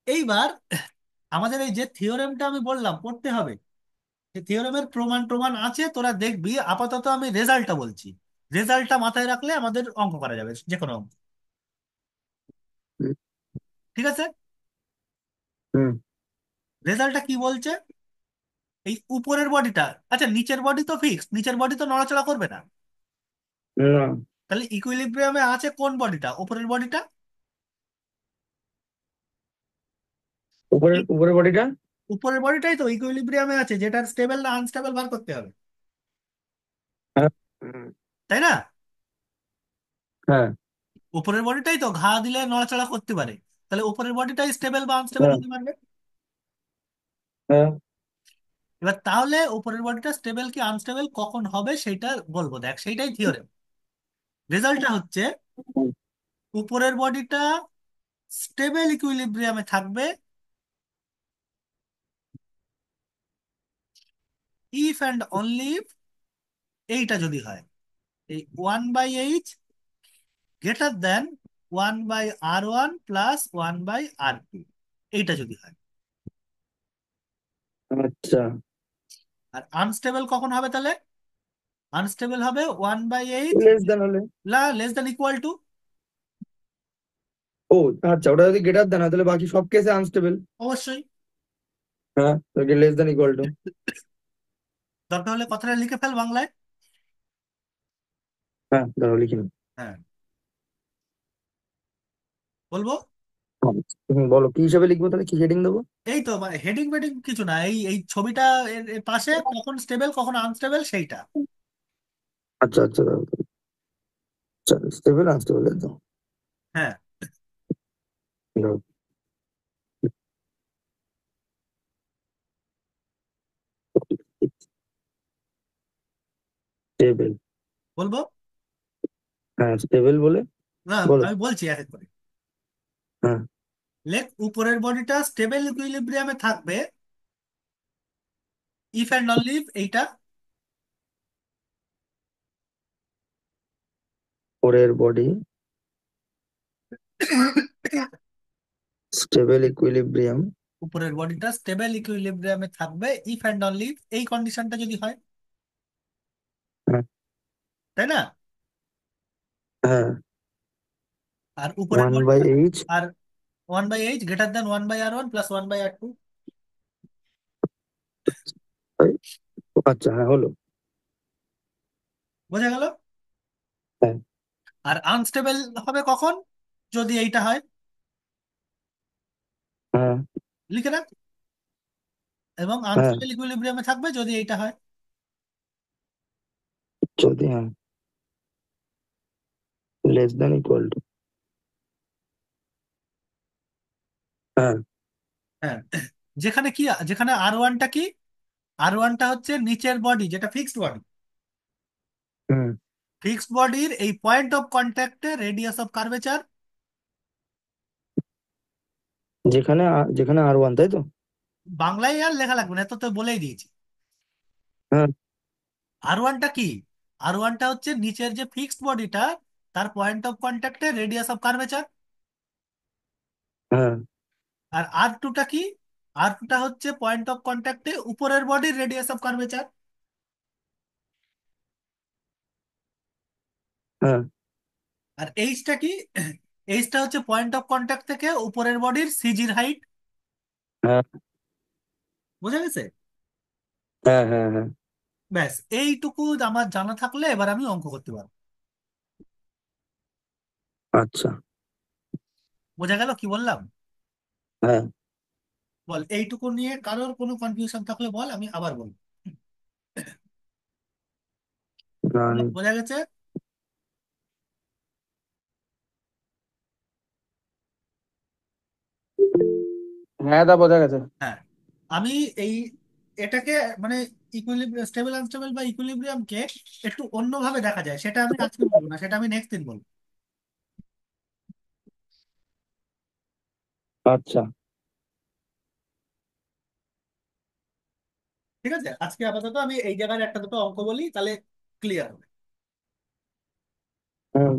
এইবার আমাদের এই যে থিওরেমটা আমি বললাম পড়তে হবে, এই থিওরেমের প্রমাণ প্রমাণ আছে, তোরা দেখবি। আপাতত আমি রেজাল্টটা বলছি। রেজাল্টটা মাথায় রাখলে আমাদের অঙ্ক করা যাবে, যে কোনো অঙ্ক। হুম ঠিক আছে? হুম। রেজাল্টটা কি বলছে? এই উপরের বডিটা, আচ্ছা নিচের বডি তো ফিক্সড, নিচের বডি তো নড়াচড়া করবে না। না। তাহলে ইকুইলিব্রিয়ামে আছে কোন বডিটা? উপরের বডিটা। উপরের উপরের বডিটা। উপরের বডিটাই তো ইকুইলিব্রিয়ামে আছে, যেটার স্টেবল না আনস্টেবল বার করতে হবে। হ্যাঁ। হুম, তাই না? হ্যাঁ উপরের বডিটাই তো ঘা দিলে নড়াচড়া করতে পারে। তাহলে উপরের বডিটাই স্টেবল বা আনস্টেবল হ্যাঁ হতে পারবে। হ্যাঁ। এবার তাহলে উপরের বডিটা স্টেবল কি আনস্টেবল কখন হবে সেটা বলবো, দেখ সেইটাই থিওরেম। রেজাল্টটা হচ্ছে হুম, উপরের বডিটা স্টেবল ইকুইলিব্রিয়ামে থাকবে ইফ অ্যান্ড অনলি ইফ এইটা যদি হয়, এই 1/h greater than 1/R1 plus 1/R2, এইটা যদি হয়। আচ্ছা। আর আনস্টেবল কখন হবে তাহলে? আনস্টেবল হবে 1/h লেস দেন হলে। Less than equal to. ও আচ্ছা, ওটা যদি গ্রেটার দেন হয় তাহলে বাকি সব কেসে আনস্টেবল। অবশ্যই। হ্যাঁ, তো লেস দেন ইকুয়াল টু। দরকার হলে কথাটা লিখে ফেল বাংলায়। হ্যাঁ, দাঁড়াও লিখি না। হ্যাঁ, বলবো। বলো কি হিসাবে লিখবো, তাহলে কি হেডিং দেবো? এই তো হেডিং বেডিং কিছু না, এই এই ছবিটা এর পাশে কখন স্টেবল কখন আনস্টেবল সেইটা। আচ্ছা আচ্ছা, দাঁড়াও। আচ্ছা, স্টেবল আনস্টেবল একদম। হ্যাঁ, দাঁড়াও। স্টেবল। বলবো। হ্যাঁ, স্টেবল বলে। না, বলো। আমি বলছি এক এক করে। হ্যাঁ। লেখ উপরের বডিটা স্টেবল ইকুইলিব্রিয়ামে থাকবে ইফ অ্যান্ড অনলি ইফ এইটা। পরের বডি স্টেবল ইকুইলিব্রিয়াম। উপরের বডিটা স্টেবল ইকুইলিব্রিয়ামে থাকবে ইফ অ্যান্ড অনলি ইফ এই কন্ডিশনটা যদি হয়। হ্যাঁ তাই না? হ্যাঁ। আর উপরের ওয়ান বাই বডিটা, এইচ। আর 1/h greater than 1/R1 plus 1/R2। আচ্ছা, হ্যাঁ হলো। বোঝা গেল? হ্যাঁ আর আনস্টেবল হবে কখন? যদি এইটা হয়। হ্যাঁ লিখে রাখ। এবং হ্যাঁ। আনস্টেবল ইকুইলিব্রিয়ামে থাকবে যদি এইটা হয়। যদি, হ্যাঁ, লেস দেন ইকুয়াল টু। হ্যাঁ হ্যাঁ, যেখানে কি, যেখানে R1টা কি, R1টা হচ্ছে নিচের বডি যেটা ফিক্সড বডি। হুম। ফিক্সড বডির এই পয়েন্ট অফ কন্ট্যাক্টে রেডিয়াস অফ কার্ভেচার। যেখানে আর ওয়ান, তাই তো? বাংলায় আর লেখা লাগবে না, এত তো বলেই দিয়েছি। হ্যাঁ আর ওয়ানটা কি? আর ওয়ানটা হচ্ছে নিচের যে ফিক্সড বডিটা, তার পয়েন্ট অফ কন্ট্যাক্টে রেডিয়াস অফ কার্ভেচার। হ্যাঁ আর আর টুটা কি? আর টুটা হচ্ছে পয়েন্ট অফ কন্ট্যাক্টে উপরের বডির রেডিয়াস অফ কার্ভেচার। হ্যাঁ আর এইচটা কি? এইচটা হচ্ছে পয়েন্ট অফ কন্ট্যাক্ট থেকে উপরের বডির সিজির হাইট। হ্যাঁ বুঝা গেছে? হ্যাঁ হ্যাঁ হ্যাঁ। ব্যাস এইটুকু আমার জানা থাকলে এবার আমি অঙ্ক করতে পারবো। আচ্ছা। বোঝা গেল কি বললাম? হ্যাঁ। বল, এইটুকু নিয়ে কারোর কোনো কনফিউশন থাকলে বল, আমি আবার বলবো। রানী। বোঝা গেছে? হ্যাঁ দা বোঝা গেছে। হ্যাঁ। আমি এই এটাকে মানে ইকুইলিব্রিয়াম, স্টেবল আনস্টেবল বা ইকুইলিব্রিয়ামকে একটু অন্যভাবে দেখা যায়, সেটা আমি আজকে বলবো না, সেটা আমি নেক্সট দিন বলবো। আচ্ছা। ঠিক আছে, আজকে আপাতত আমি এই জায়গায় একটা দুটো অঙ্ক বলি, তাহলে ক্লিয়ার হবে। হুম।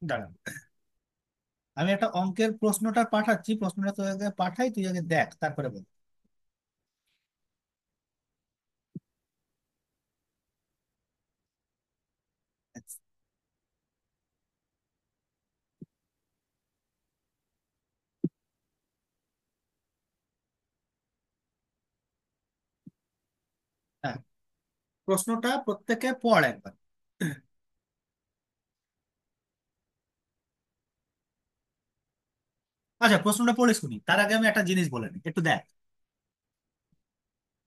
দাঁড়া, আমি একটা অঙ্কের প্রশ্নটা পাঠাচ্ছি, প্রশ্নটা তোর আগে পাঠাই, তুই আগে দেখ তারপরে বল। হ্যাঁ, প্রশ্নটা প্রত্যেকে পড় একবার। আচ্ছা, প্রশ্নটা পড়ে শুনি, তার আগে আমি একটা জিনিস বলে নিই, একটু দেখ।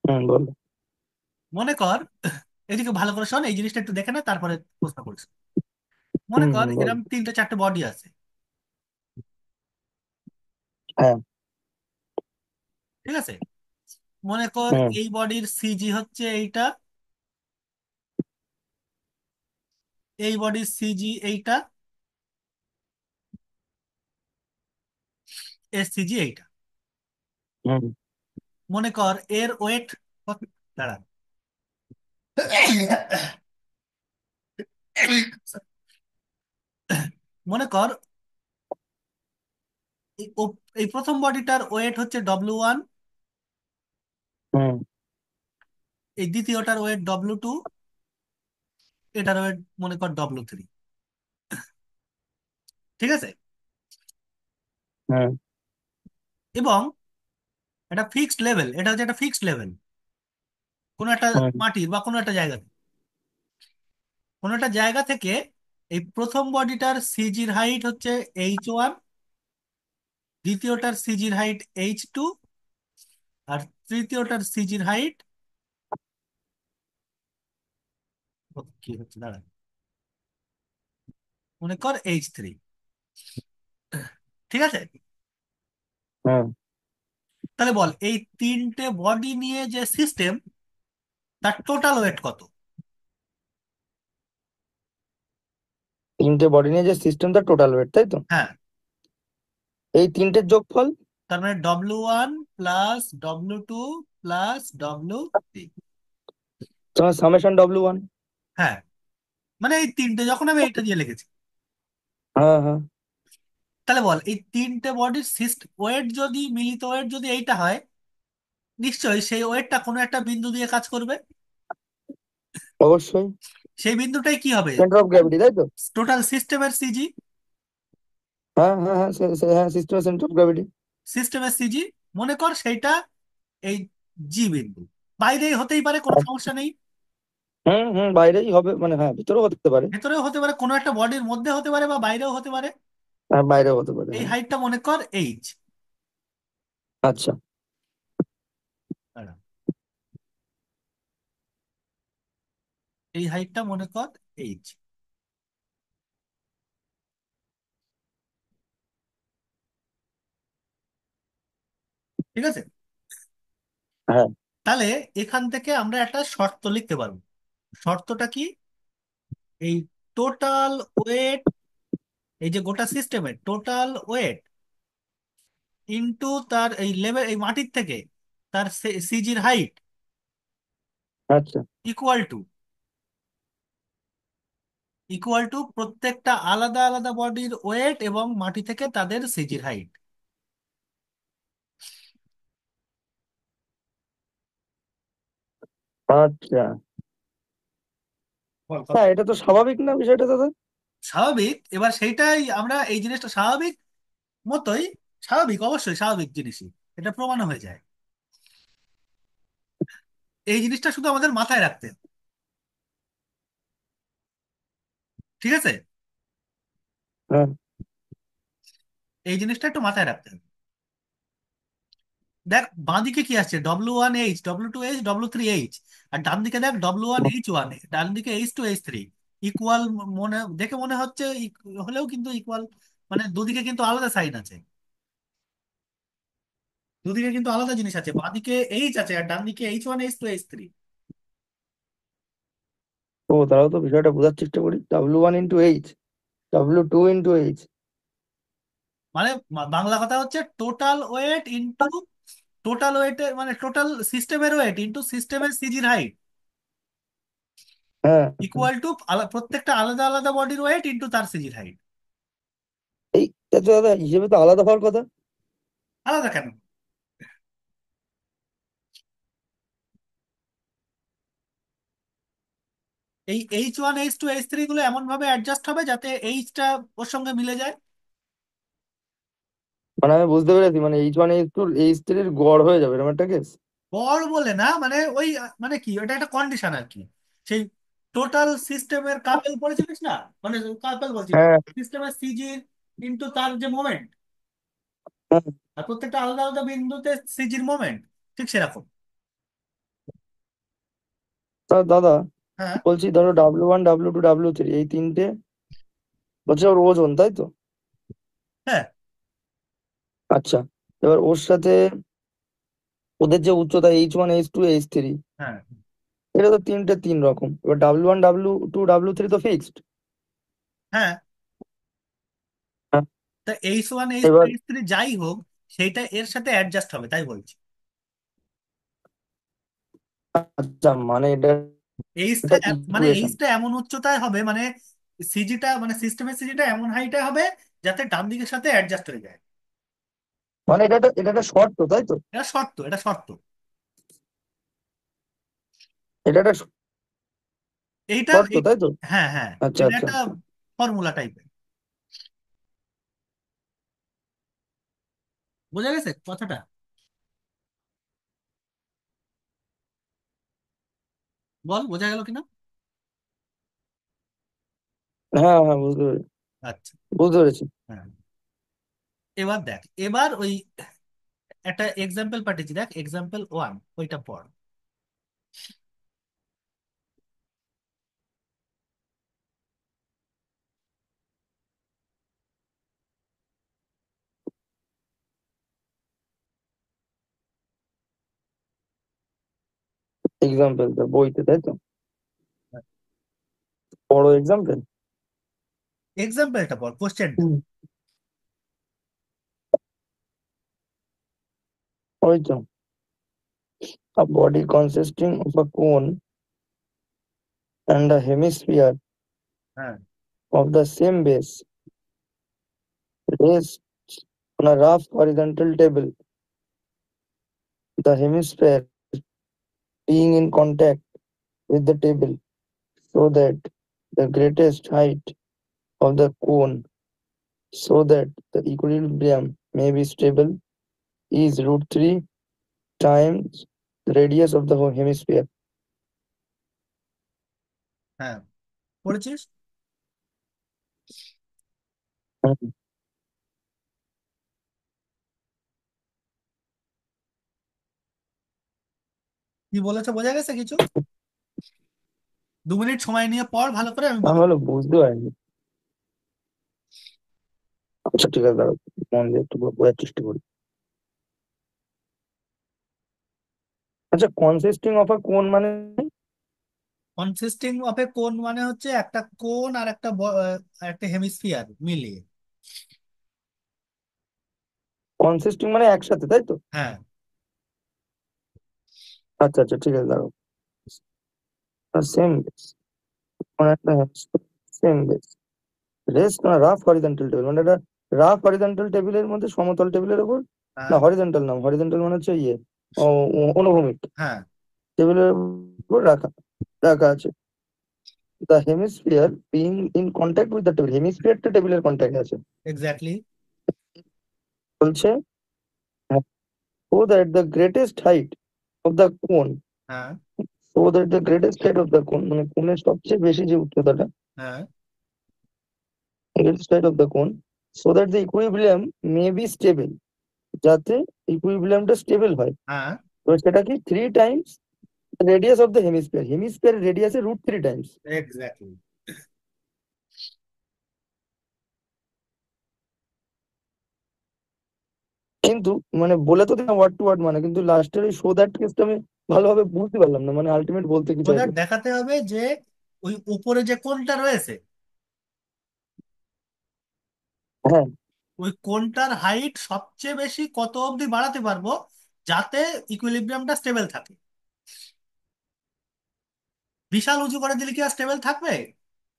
হুম বলো। মনে কর, এদিকে ভালো করে শোন, এই জিনিসটা একটু দেখে না, তারপরে প্রশ্ন করিস। মনে হুম কর হুম বলো। এরকম তিনটে চারটে বডি আছে। হ্যাঁ। ঠিক আছে, মনে কর হুম এই বডির সিজি হচ্ছে এইটা, এই বডির সিজি এইটা, এর সিজি এইটা। হুম মনে কর এর ওয়েট, দাঁড়া, মনে কর এই প্রথম বডিটার ওয়েট হচ্ছে W1, হুম এই দ্বিতীয়টার ওয়েট W2, এটার ওয়েট মনে কর W3। ঠিক আছে, হুম এবং এটা ফিক্সড লেভেল, এটা হচ্ছে একটা ফিক্সড লেভেল, কোনো একটা হুম মাটির বা কোনো একটা জায়গা, কোনো একটা জায়গা থেকে এই প্রথম বডিটার সিজির হাইট হচ্ছে H1, দ্বিতীয়টার সিজির হাইট H2, আর তৃতীয়টার সিজির হাইট কি হচ্ছে, দাঁড়া, মনে কর H3। ঠিক আছে, হুম। তাহলে বল এই তিনটে বডি নিয়ে যে সিস্টেম, তার টোটাল ওয়েট কত? তিনটে বডি নিয়ে যে সিস্টেমটা টোটাল ওয়েট তাই তো? হ্যাঁ, এই তিনটের যোগফল। তার মানে W1 plus W2 plus W3। তোমার সামেশন W1। হ্যাঁ, মানে এই তিনটে যখন আমি এইটা দিয়ে লিখেছি, হ্যাঁ হ্যাঁ। তাহলে বল এই তিনটে বডির ওয়েট যদি, মিলিত ওয়েট যদি এইটা হয়, নিশ্চয়ই সেই ওয়েটটা কোনো একটা বিন্দু দিয়ে কাজ করবে। অবশ্যই। সেই বিন্দুটাই কি হবে? সেন্টার অফ গ্র্যাভিটি তাই তো? টোটাল সিস্টেমের সিজি। হ্যাঁ হ্যাঁ হ্যাঁ হ্যাঁ সিস্টেমের সেন্টার অফ গ্র্যাভিটি। সিস্টেমের সিজি, মনে কর সেইটা এই জি বিন্দু, বাইরেই হতেই পারে, কোনো সমস্যা নেই। হুম হুম বাইরেই হবে মানে হ্যাঁ ভিতরেও হতে পারে। ভেতরেও হতে পারে, কোনো একটা বডির মধ্যে হতে পারে, বা বাইরেও হতে পারে। আর বাইরেও হতে পারে এই হ্যাঁ। হাইটটা মনে কর এইচ। আচ্ছা। এই হাইটটা মনে কর এইচ। ঠিক আছে, হ্যাঁ। তাহলে এখান থেকে আমরা একটা শর্ত লিখতে পারবো। শর্তটা কি? এই টোটাল ওয়েট, এই যে গোটা সিস্টেমের টোটাল ওয়েট ইনটু তার এই লেভেল, এই মাটির থেকে তার সিজির হাইট, আচ্ছা। ইকুয়াল টু, প্রত্যেকটা আলাদা আলাদা বডির ওয়েট এবং মাটি থেকে তাদের সিজির হাইট। আচ্ছা। হ্যাঁ, এটা তো স্বাভাবিক না বিষয়টা দাদা? স্বাভাবিক। এবার সেইটাই আমরা এই জিনিসটা স্বাভাবিক মতোই, স্বাভাবিক অবশ্যই স্বাভাবিক জিনিসই, এটা প্রমাণ হয়ে যায়। এই জিনিসটা শুধু আমাদের মাথায় রাখতে হবে, ঠিক আছে? হ্যাঁ। এই জিনিসটা একটু মাথায় রাখতে হবে। দেখ বাঁদিকে কি আসছে, W1H, W2H, W3H। আর ডান দিকে দেখ W1H1, ডান দিকে H2H3। ইকুয়াল মনে দেখে মনে হচ্ছে হলেও কিন্তু ইকুয়াল, মানে দুদিকে কিন্তু আলাদা সাইন আছে, দুদিকে কিন্তু আলাদা জিনিস আছে, বাঁদিকে এইচ আছে আর ডান দিকে H1, H2, H3। ও, তারাও তো বিষয়টা বোঝার চেষ্টা করি। W1 × H, W2 × H। মানে বাংলা কথা হচ্ছে টোটাল ওয়েট ইন্টু, টোটাল ওয়েটের মানে টোটাল সিস্টেমের ওয়েট ইন্টু সিস্টেমের সিজির হাইট হ্যাঁ। ইকুয়াল টু প্রত্যেকটা আলাদা আলাদা বডির ওয়েট ইন্টু তার সিজির হাইট। এটা তো দাদা হিসেবে তো আলাদা হওয়ার কথা। আলাদা কেন? এই H1, H2, H3 গুলো এমন ভাবে অ্যাডজাস্ট হবে যাতে এইচটা ওর সঙ্গে মিলে যায়। মানে আমি বুঝতে পেরেছি, মানে H1 H2 H3 গড় হয়ে যাবে এরকম একটা কেস। বল বলে না, মানে ওই মানে কি ওটা একটা কন্ডিশন আর কি। সেই টোটাল সিস্টেমের কাপেল পড়েছিলিস না, মানে কাপেল বলছি, হ্যাঁ। সিস্টেমের সিজি ইন্টু তার যে মোমেন্ট, হ্যাঁ। আর প্রত্যেকটা আলাদা আলাদা বিন্দুতে সিজির মোমেন্ট, ঠিক সেরকম। তা দাদা, হ্যাঁ, বলছি ধরো W1 W2 W3 এই তিনটে হচ্ছে ওর ওজন, তাই তো? হ্যাঁ, আচ্ছা। এবার ওর সাথে ওদের যে উচ্চতা H1 H2 H3, হ্যাঁ, এটা তো তিনটে তিন রকম। এবার W1 W2 W3 তো ফিক্সড। হ্যাঁ। তা H1, H2, এবার H3 যাই হোক, সেইটা এর সাথে অ্যাডজাস্ট হবে তাই বলছি। আচ্ছা, মানে এটা এইচটা একটা মানে ইকুয়েশন। এইচটা এমন উচ্চতায় হবে, মানে সিজিটা মানে সিস্টেমের সিজিটা এমন হাইটে হবে যাতে ডান দিকের সাথে অ্যাডজাস্ট হয়ে যায়। মানে এটা একটা শর্ত, তাই তো? এটা শর্ত, এটা শর্ত। এটা একটা এইটা শর্ত, তাই তো? হ্যাঁ, হ্যাঁ। আচ্ছা, এটা আচ্ছা। একটা ফর্মুলা টাইপের। বোঝা গেছে কথাটা? বল বোঝা গেল কিনা। হ্যাঁ, হ্যাঁ, বুঝতে পেরেছি। আচ্ছা। বুঝতে পেরেছি। হ্যাঁ, এবার দেখ, এবার ওই একটা এক্সাম্পল পাঠিয়েছি, দেখ এক্সাম্পল 1, ওইটা পড়। এক্সাম্পল তো বইতে, তাই তো? বড় এক্সাম্পল। এক্সাম্পলটা পড়, কোশ্চেনটা। ওই তো, a body consisting of a cone and a hemisphere হ্যাঁ, of the same base rests on a rough horizontal table, the hemisphere being in contact with the table so that the greatest height of the cone, so that the equilibrium may be stable, is √3 times the radius of the hemisphere. হ্যাঁ, পড়েছিস? হুম। কি বলেছে বোঝা গেছে কিছু? 2 minute সময় নিয়ে পড় ভালো করে, আমি আমি বলছি। বলো বুঝতে পারিনি। আচ্ছা, ঠিক আছে, দাঁড়াও, মন দিয়ে একটু বোঝার চেষ্টা করি। আচ্ছা, কনসিস্টিং অফ আ কোন মানে? কনসিস্টিং অফ এ কোন মানে হচ্ছে একটা কোন আর একটা একটা হেমিস্ফিয়ার মিলিয়ে। কনসিস্টিং মানে একসাথে, তাই তো? হ্যাঁ, আচ্ছা, আচ্ছা, ঠিক আছে, দাঁড়াও। সেম বেস, মানে একটা সেম বেস। রেস্ট না রাফ হরিজন্টাল টেবিল, মানে একটা রাফ হরিজন্টাল টেবিলের মধ্যে, সমতল টেবিলের উপর, না হ্যাঁ। হরিজন্টাল নাম, হরিজন্টাল মানে হচ্ছে ইয়ে, অনুভূমিক হ্যাঁ। টেবিলের উপর রাখা রাখা আছে। The hemisphere being in contact with the table, হেমিস্ফিয়ারটা টেবিলের কন্ট্যাক্টে আছে এক্স্যাক্টলি। বলছে। So that the greatest height of the cone, হ্যাঁ। so that the greatest height of the cone, মানে কোণের সবচেয়ে বেশি যে উচ্চতাটা, হ্যাঁ। greatest height of the cone, so that the equilibrium may be stable, যাতে ইকুইলিব্রিয়ামটা স্টেবল হয়। হ্যাঁ। তো সেটা কি 3 times radius of the hemisphere, hemisphere রেডিয়াসে √3 টাইমস। এক্স্যাক্টলি। কিন্তু মানে বলে তো দিলাম ওয়ার্ড টু ওয়ার্ড মানে, কিন্তু লাস্টের ওই শো দ্যাট কেসটা আমি ভালোভাবে বুঝতে পারলাম না, মানে আলটিমেট বলতে কি ওদের চাইলো। দেখাতে হবে যে ওই উপরে যে কোণটা রয়েছে, হ্যাঁ। ওই কোণটার হাইট সবচেয়ে বেশি কত অবধি বাড়াতে পারবো যাতে ইকুইলিব্রিয়ামটা স্টেবল থাকে। বিশাল উঁচু করে দিলে কি আর স্টেবল থাকবে?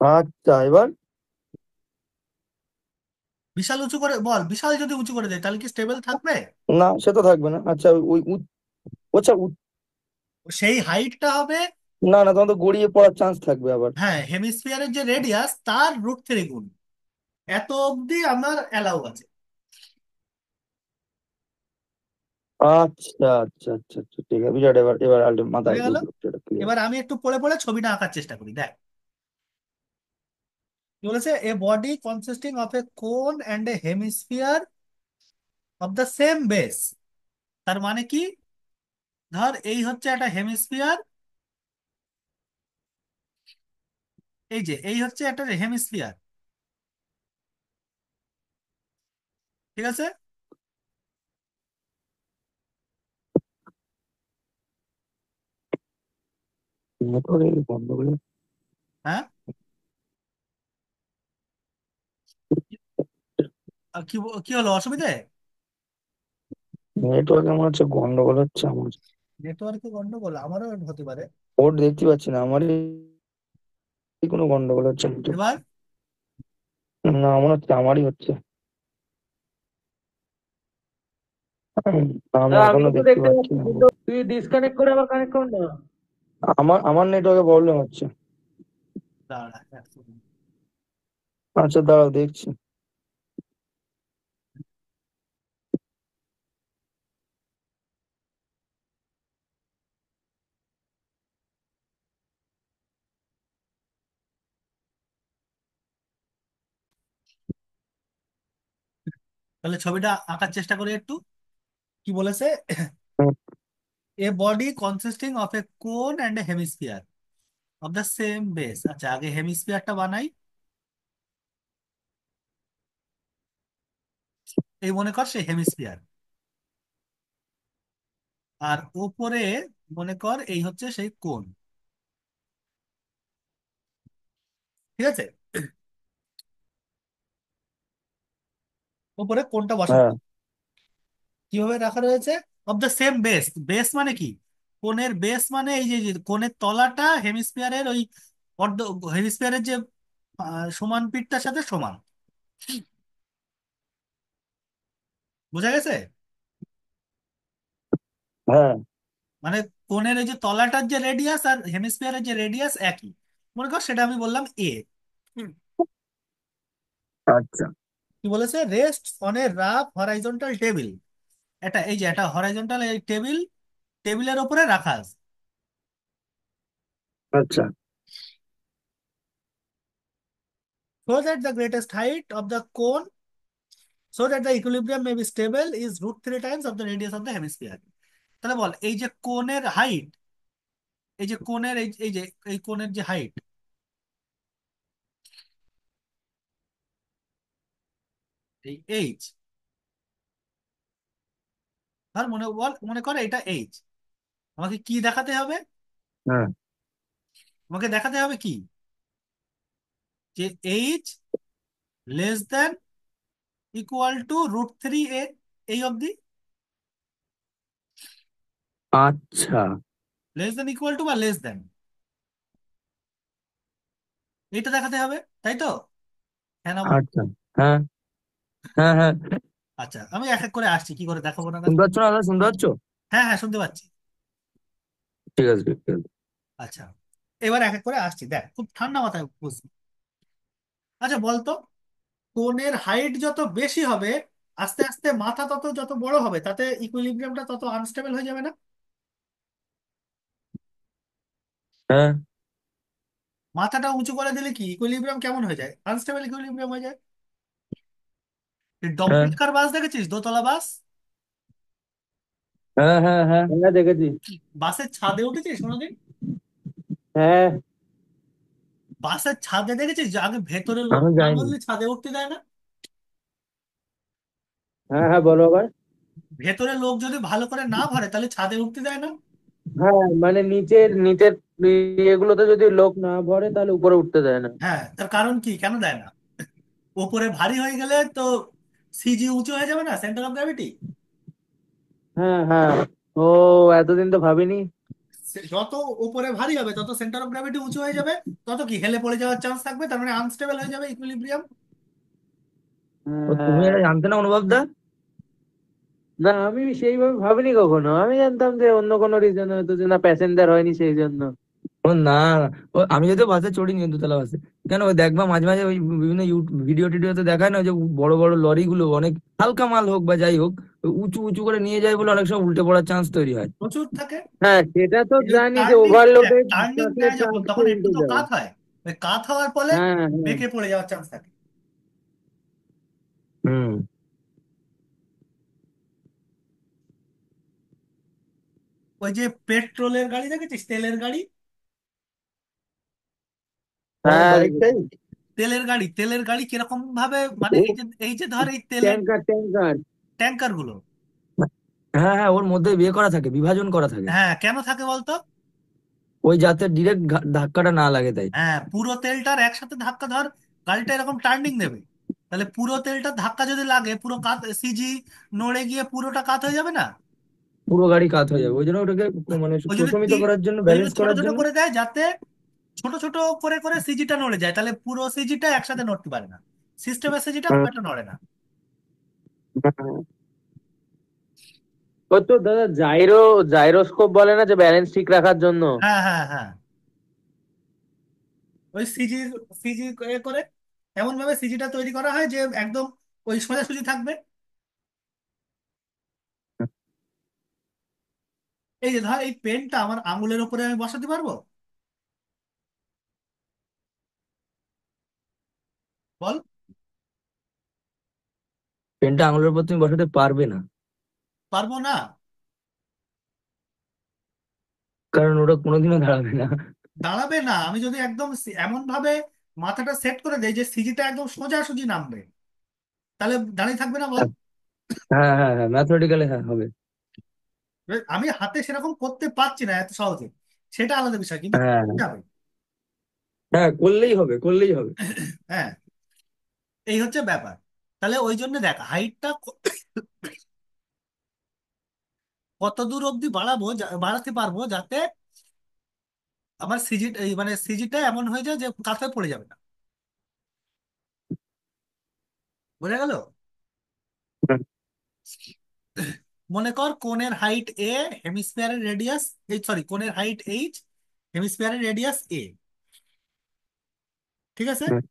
আচ্ছা এবার। বিশাল উঁচু করে বল, বিশাল যদি উঁচু করে দেয় তাহলে কি স্টেবল থাকবে? না সে তো থাকবে না। আচ্ছা ওই আচ্ছা সেই হাইটটা হবে। না না, তখন তো গড়িয়ে পড়ার চান্স থাকবে আবার। হ্যাঁ, হেমিস্ফিয়ারের যে রেডিয়াস তার √3 গুণ, এত অবধি আমার অ্যালাউ আছে। আচ্ছা আচ্ছা আচ্ছা আচ্ছা, ঠিক আছে বিষয়টা এবার এবার মাথায় হয়ে গেল। ঢুকলো, সেটা ক্লিয়ার। এবার আমি একটু পড়ে পড়ে ছবিটা আঁকার চেষ্টা করি, দেখ। কি বলেছে? এ বডি কনসিস্টিং অফ এ কোন and a hemisphere of the same base. তার মানে কি? ধর এই হচ্ছে একটা হেমিস্ফিয়ার, এই যে এই হচ্ছে একটা হেমিস্ফিয়ার, ঠিক আছে? নেটওয়ার্কের গন্ডগোল। হ্যাঁ। কি কি হলো, অসুবিধে? নেটওয়ার্কে মনে হচ্ছে গন্ডগোল হচ্ছে আমার। নেটওয়ার্কে গন্ডগোল আমারও হতে পারে। ওর দেখতে পাচ্ছি না, আমারই কোনো গন্ডগোল হচ্ছে না তো। এবার না মনে হচ্ছে আমারই হচ্ছে। আমি আমি এখনো তো দেখতে দেখতে পাচ্ছি পাচ্ছি, না। কিন্তু তুই ডিসকানেক্ট করে আবার কানেক্ট কর না। আমার নেটওয়ার্কে প্রবলেম হচ্ছে। দাঁড়া এক সেকেন্ড। আচ্ছা দাঁড়াও দেখছি। তাহলে ছবিটা আঁকার চেষ্টা করি একটু। কি বলেছে? হুম, এ বডি কনসিস্টিং অফ এ কোন and a hemisphere of the same base. আচ্ছা, আগে হেমিস্ফিয়ারটা বানাই। এই মনে কর সে হেমিস্ফিয়ার, আর উপরে মনে কর এই হচ্ছে সেই কোণ, ঠিক আছে? উপরে কোণটা বসাতে হ্যাঁ। হবে। কিভাবে রাখা রয়েছে? Of the same base. Base মানে কি? কোণের বেস মানে এই যে যে কোণের তলাটা হেমিস্ফিয়ারের ওই অর্ধ, হেমিস্ফিয়ারের যে সমান পিঠটার সাথে সমান। বোঝা গেছে? হ্যাঁ। মানে কোণের এই যে তলাটার যে রেডিয়াস আর হেমিস্ফিয়ারের যে রেডিয়াস একই। মনে কর সেটা আমি বললাম এ। আচ্ছা কি বলেছে? Rest on a rough horizontal table. এটা এই যে এটা হরাইজন্টাল এই টেবিল, টেবিলের উপরে রাখা আছে। আচ্ছা So that the greatest height of the cone, so that the equilibrium may be stable, is √3 times of the radius of the hemisphere. তাহলে বল এই যে কোণের হাইট, এই যে কোণের এই যে এই কোণের যে হাইট, এই এইচ, ধর মনে কর এটা এইচ। আমাকে কি দেখাতে হবে? হ্যাঁ। আমাকে দেখাতে হবে কি? যে H less than equal two √3 এ, এই অবধি। আচ্ছা লেস দেন ইকুয়াল টু বা লেস দেন, এটা দেখাতে হবে, তাই তো? হ্যাঁ না বল? আচ্ছা। হ্যাঁ, হ্যাঁ, হ্যাঁ। আচ্ছা, আমি এক এক করে আসছি, কি করে দেখাবো না শুনতে দেখো। পাচ্ছ না দাদা, শুনতে পাচ্ছ? হ্যাঁ হ্যাঁ, শুনতে পাচ্ছি। ঠিক আছে, ঠিক আছে। আচ্ছা, এবার এক এক করে আসছি, দেখ খুব ঠান্ডা মাথায় বুঝবি। আচ্ছা বলতো, কোণের হাইট যত বেশি হবে, আস্তে আস্তে মাথা তত যত বড় হবে, তাতে ইকুইলিব্রিয়ামটা তত আনস্টেবল হয়ে যাবে না? হ্যাঁ, মাথাটা উঁচু করে দিলে কি ইকুইলিব্রিয়াম কেমন হয়ে যায়? আনস্টেবল ইকুইলিব্রিয়াম হয়ে যায়। হ্যাঁ, ডবলিকার বাস দেখেছিস, দোতলা বাস? হ্যাঁ, হ্যাঁ, হ্যাঁ, হ্যাঁ দেখেছি। বাসের ছাদে উঠেছিস কোনোদিন? হ্যাঁ, বাসের ছাদে দেখেছিস যে আগে ভেতরে লোক আমি না যাইনি। বললে ছাদে উঠতে দেয় না? হ্যাঁ, হ্যাঁ বলো আবার। ভেতরে লোক যদি ভালো করে না ভরে তাহলে ছাদে উঠতে দেয় না? হ্যাঁ মানে নিচের নিচের এগুলোতে যদি লোক না ভরে তাহলে উপরে উঠতে দেয় না। হ্যাঁ, তার কারণ কি, কেন দেয় না? ওপরে ভারী হয়ে গেলে তো সিজি উঁচু হয়ে যাবে না, সেন্টার অফ গ্র্যাভিটি। হ্যাঁ, হ্যাঁ। ও, এতদিন তো ভাবিনি। যত উপরে ভারী হবে তত সেন্টার অফ গ্র্যাভিটি উঁচু হয়ে যাবে, তত কি হেলে পড়ে যাওয়ার চান্স থাকবে, তার মানে আনস্টেবল হয়ে যাবে ইকুইলিব্রিয়াম। ও, তুমি হ্যাঁ। এটা জানতে না অনুভব দা? না, আমি সেইভাবে ভাবিনি কখনো। আমি জানতাম যে অন্য কোনো রিজন হয়তো, যে না প্যাসেঞ্জার হয়নি সেই জন্য। ও না, না। ও আমি যদিও বাসে চড়িনি, দোতলা বাসে। কেন, ওই দেখবা মাঝে মাঝে ওই বিভিন্ন ভিডিও টিডিওতে দেখায় না, যে বড় বড় লরিগুলো অনেক হালকা মাল হোক বা যাই হোক, ওই উঁচু উঁচু করে নিয়ে যায় বলে অনেক সময় উল্টে পড়ার চান্স তৈরি হয়। প্রচুর থাকে। হ্যাঁ, সেটা তো এই জানি যে টার্নিং, ওভারলোডে টার্নিং থাকলে দেয় যখন, ট্রাক তো তখন একটু উল্টে তো যায়। কাত হয়। ওই কাত হওয়ার ফলে হ্যাঁ, হ্যাঁ। বেঁকে পড়ে যাওয়ার চান্স থাকে। হুম। ওই যে পেট্রোলের গাড়ি দেখেছিস, তেলের গাড়ি? হ্যাঁ, হ্যাঁ বাইকটাই। দেখেছি। তেলের গাড়ি কিরকম ভাবে, মানে ও, এই যে ধর এই তেলের ট্যাঙ্কার, ট্যাঙ্কার। ট্যাঙ্কার গুলো। হ্যাঁ, হ্যাঁ, ওর মধ্যে বিয়ে করা থাকে, বিভাজন করা থাকে। হ্যাঁ, কেন থাকে বলতো? ওই যাতে ডিরেক্ট ধাক্কাটা না লাগে তাই। হ্যাঁ, পুরো তেলটার একসাথে ধাক্কা, ধর গাড়িটা এরকম টার্নিং দেবে, তাহলে পুরো তেলটার ধাক্কা যদি লাগে, পুরো কাত সিজি নড়ে গিয়ে পুরোটা কাত হয়ে যাবে না? পুরো গাড়ি কাত হয়ে যাবে, ওই জন্য ওটাকে মানে ওই জন্য প্রশমিত করার জন্য, ওই জন্য ব্যালেন্স ছোট করার ছোট জন্য। করে দেয়, যাতে ছোট ছোট করে করে সিজিটা নড়ে যায়, তাহলে পুরো সিজিটা একসাথে নড়তে পারে না। সিস্টেমের সিজিটা খুব হুম। একটা নড়ে না। ওই তো দাদা জাইরোস্কোপ বলে না, যে ব্যালেন্স ঠিক রাখার জন্য। হ্যাঁ হ্যাঁ হ্যাঁ, ওই সিজি সিজি করে এমন ভাবে সিজিটা তৈরি করা হয় যে একদম ওই সোজাসুজি থাকবে। এই যে ধর এই পেনটা আমার আঙুলের উপরে আমি বসাতে পারবো, বল? পেনটা আঙুলের উপর তুমি বসাতে পারবে না, পারবো না? কারণ ওটা কোনোদিনও দাঁড়াবে না। দাঁড়াবে না, আমি যদি একদম এমন ভাবে মাথাটা সেট করে দেই যে সিজিটা একদম সোজাসুজি নামবে, তাহলে দাঁড়িয়ে থাকবে না, বল? হ্যাঁ, হ্যাঁ, হ্যাঁ, ম্যাথমেটিক্যালি হ্যাঁ হবে। এবার আমি হাতে সেরকম করতে পারছি না এত সহজে, সেটা আলাদা বিষয়, কিন্তু হ্যাঁ, যাবে। হ্যাঁ, করলেই হবে, করলেই হবে। হ্যাঁ, এই হচ্ছে ব্যাপার। তাহলে ওই জন্য দেখ হাইটটা কত দূর অবধি বাড়াবো, বাড়াতে পারবো যাতে আমার সিজি, এই মানে সিজিটা এমন হয়ে যায় যে কাছে পড়ে যাবে না। বোঝা গেল? হুম। মনে কর কোণের হাইট এ, হেমিস্ফিয়ারের রেডিয়াস, এই সরি, কোণের হাইট এইচ, হেমিস্ফিয়ারের রেডিয়াস এ। ঠিক আছে? হুম।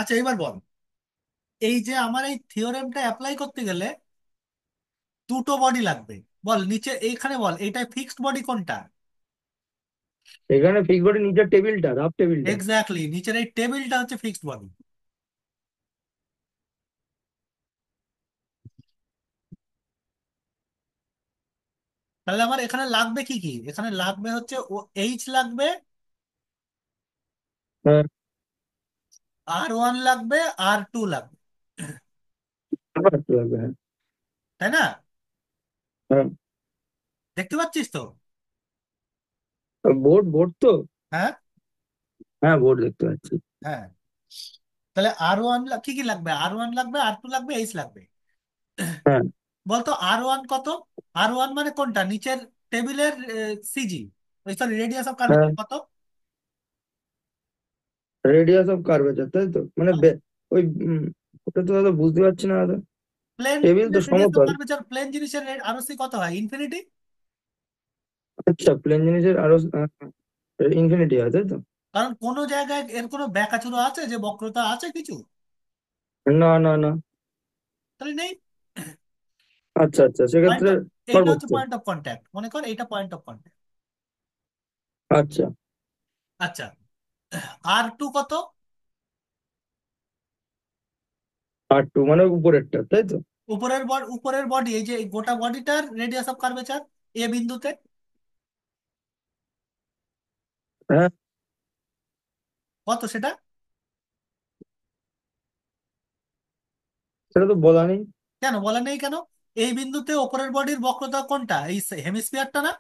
আচ্ছা এবার বল, এই যে আমার এই থিওরেমটা অ্যাপ্লাই করতে গেলে দুটো বডি লাগবে। বল নিচে এইখানে, বল এইটাই ফিক্সড বডি কোনটা? এখানে ফিক্স বডি নিচের টেবিলটা, রাফ টেবিলটা। এক্স্যাক্টলি, নিচের এই টেবিলটা হচ্ছে ফিক্সড বডি। তাহলে আমার এখানে লাগবে কি কি, এখানে লাগবে হচ্ছে ও এইচ লাগবে, হ্যাঁ, R1 লাগবে, R2 লাগবে, আবার একটু লাগবে, হ্যাঁ। তাই না? হ্যাঁ, দেখতে পাচ্ছিস তো? বোর্ড, বোর্ড তো। হ্যাঁ হ্যাঁ, বোর্ড দেখতে পাচ্ছি। হ্যাঁ, তাহলে R1 কি কি লাগবে, R1 লাগবে, R2 লাগবে, এইচ লাগবে। হ্যাঁ, বলতো আর ওয়ান কত? আর ওয়ান মানে কোনটা, নিচের টেবিলের সিজি? ওই সরি, রেডিয়াস অফ হ্যাঁ, কার্ভেচার কত? রেডিয়াস অফ কার্ভেচার, তাই তো, মানে ওই ওটা তো দাদা বুঝতে পারছি না দাদা। প্লেন টেবিল তো রেডিয়াস অফ সমতল। কার্ভেচার, প্লেন জিনিসের আরসি কত হয়? ইনফিনিটি। আচ্ছা, প্লেন জিনিসের আরো ইনফিনিটি হয়, তাই তো? কারণ কোনো জায়গায় এর কোনো ব্যাকাচুরো আছে, যে বক্রতা আছে কিছু? না, না, না। তাহলে নেই। আচ্ছা, আচ্ছা, পয়েন্ট, সেক্ষেত্রে এইটা হচ্ছে সর্বোচ্চ। পয়েন্ট অফ কন্ট্যাক্ট, মনে কর এইটা পয়েন্ট অফ কন্ট্যাক্ট। আচ্ছা, আচ্ছা, আর টু কত? আর টু মানে উপরেরটা, তাই তো? উপরের বডি, এই যে এই গোটা বডিটার রেডিয়াস অফ কার্ভেচার এ বিন্দুতে হ্যাঁ, কত সেটা? সেটা তো বলা নেই। কেন বলা নেই কেন? এই বিন্দুতে উপরের বডির বক্রতা কোনটা? এই হেমিস্ফিয়ারটা না?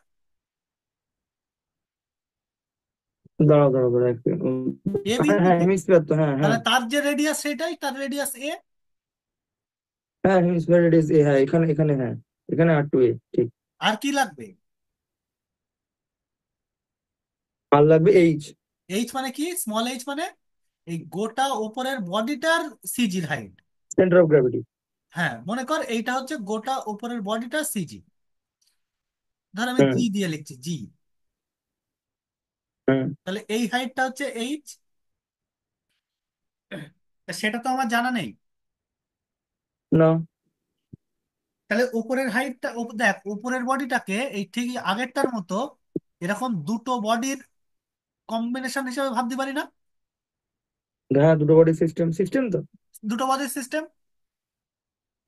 দাঁড়াও, দাঁড়াও, দাঁড়াও, এক second। এ হ্যাঁ, হ্যাঁ, বিন্দুতে। হেমিস্ফিয়ার তো, হ্যাঁ, হ্যাঁ। তাহলে তার যে রেডিয়াস সেটাই তার রেডিয়াস এ। হ্যাঁ, হেমিস্ফিয়ার রেডিয়াস এ, হ্যাঁ, এখানে, এখানে, হ্যাঁ, এখানে আর টু এ, ঠিক। আর কি লাগবে? আর লাগবে এইচ। এইচ মানে কি? স্মল এইচ মানে এই গোটা উপরের বডিটার সিজির হাইট। Centre of gravity. হ্যাঁ, মনে কর এইটা হচ্ছে গোটা উপরের বডিটার সিজি। ধর আমি হুম, জি দিয়ে লিখছি, জি। হুম। তাহলে এই হাইটটা হচ্ছে এইচ। সেটা তো আমার জানা নেই। না। তাহলে উপরের হাইটটা, দেখ উপরের বডিটাকে এই ঠিক আগেরটার মতো এরকম দুটো বডির কম্বিনেশন হিসেবে ভাবতে পারি না? হ্যাঁ, দুটো বডি সিস্টেম, সিস্টেম তো। দুটো বডির সিস্টেম।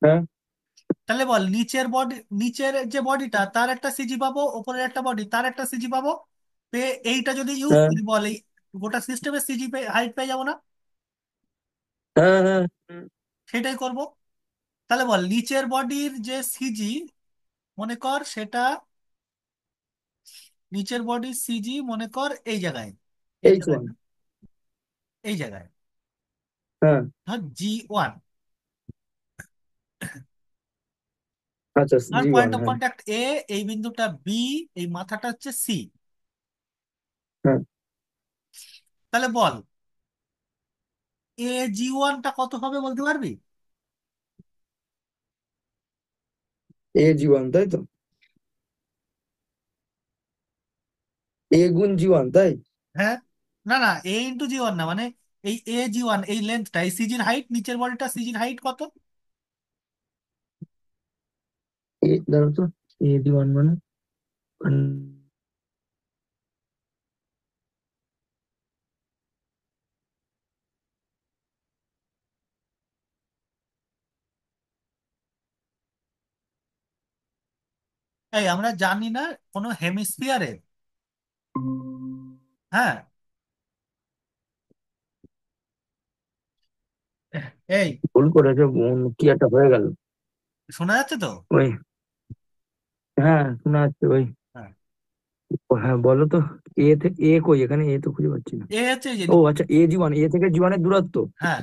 হ্যাঁ, তাহলে বল, নিচের নিচের যে বডিটা তার একটা সিজি পাবো, উপরের একটা বডি তার একটা সিজি পাবো, পেয়ে এইটা যদি ইউজ হ্যাঁ, করি, বল এই গোটা সিস্টেমের সিজি হাইট পেয়ে যাবো না? হ্যাঁ, হ্যাঁ, সেটাই করব। তাহলে বল, নিচের বডির যে সিজি, মনে কর সেটা, নিচের বডির সিজি মনে কর এই জায়গায়, এই এইচ জায়গায় ওয়ান। না, এই জায়গায়, হ্যাঁ, ধর G1। আচ্ছা, আর জি ওয়ান, পয়েন্ট অফ হ্যাঁ, কন্ট্যাক্ট এ, এই বিন্দুটা বি, এই মাথাটা হচ্ছে সি। হ্যাঁ। তাহলে বল, G1টা কত হবে বলতে পারবি? এ জি ওয়ান, তাই তো? এ গুণ জি ওয়ান, তাই? হ্যাঁ। না না, A × G1 না, মানে এই G1, এই লেন্থটা, এই সিজির হাইট, নিচের বডিটা সিজির হাইট কত? দাঁড়াও তো, এ জি ওয়ান মানে এই আমরা জানি না কোনো হেমিস্ফিয়ারের, হ্যাঁ, এই ভুল করেছে, কি একটা হয়ে গেল। শোনা যাচ্ছে তো? ওই, হ্যাঁ, শোনা যাচ্ছে ওই। হ্যাঁ। হ্যাঁ, বলো তো। এ থেকে এ কই, এখানে এ তো খুঁজে পাচ্ছি না। হচ্ছে এই যে ও আচ্ছা, এ জি ওয়ান, এ থেকে জি ওয়ানের দূরত্ব হ্যাঁ।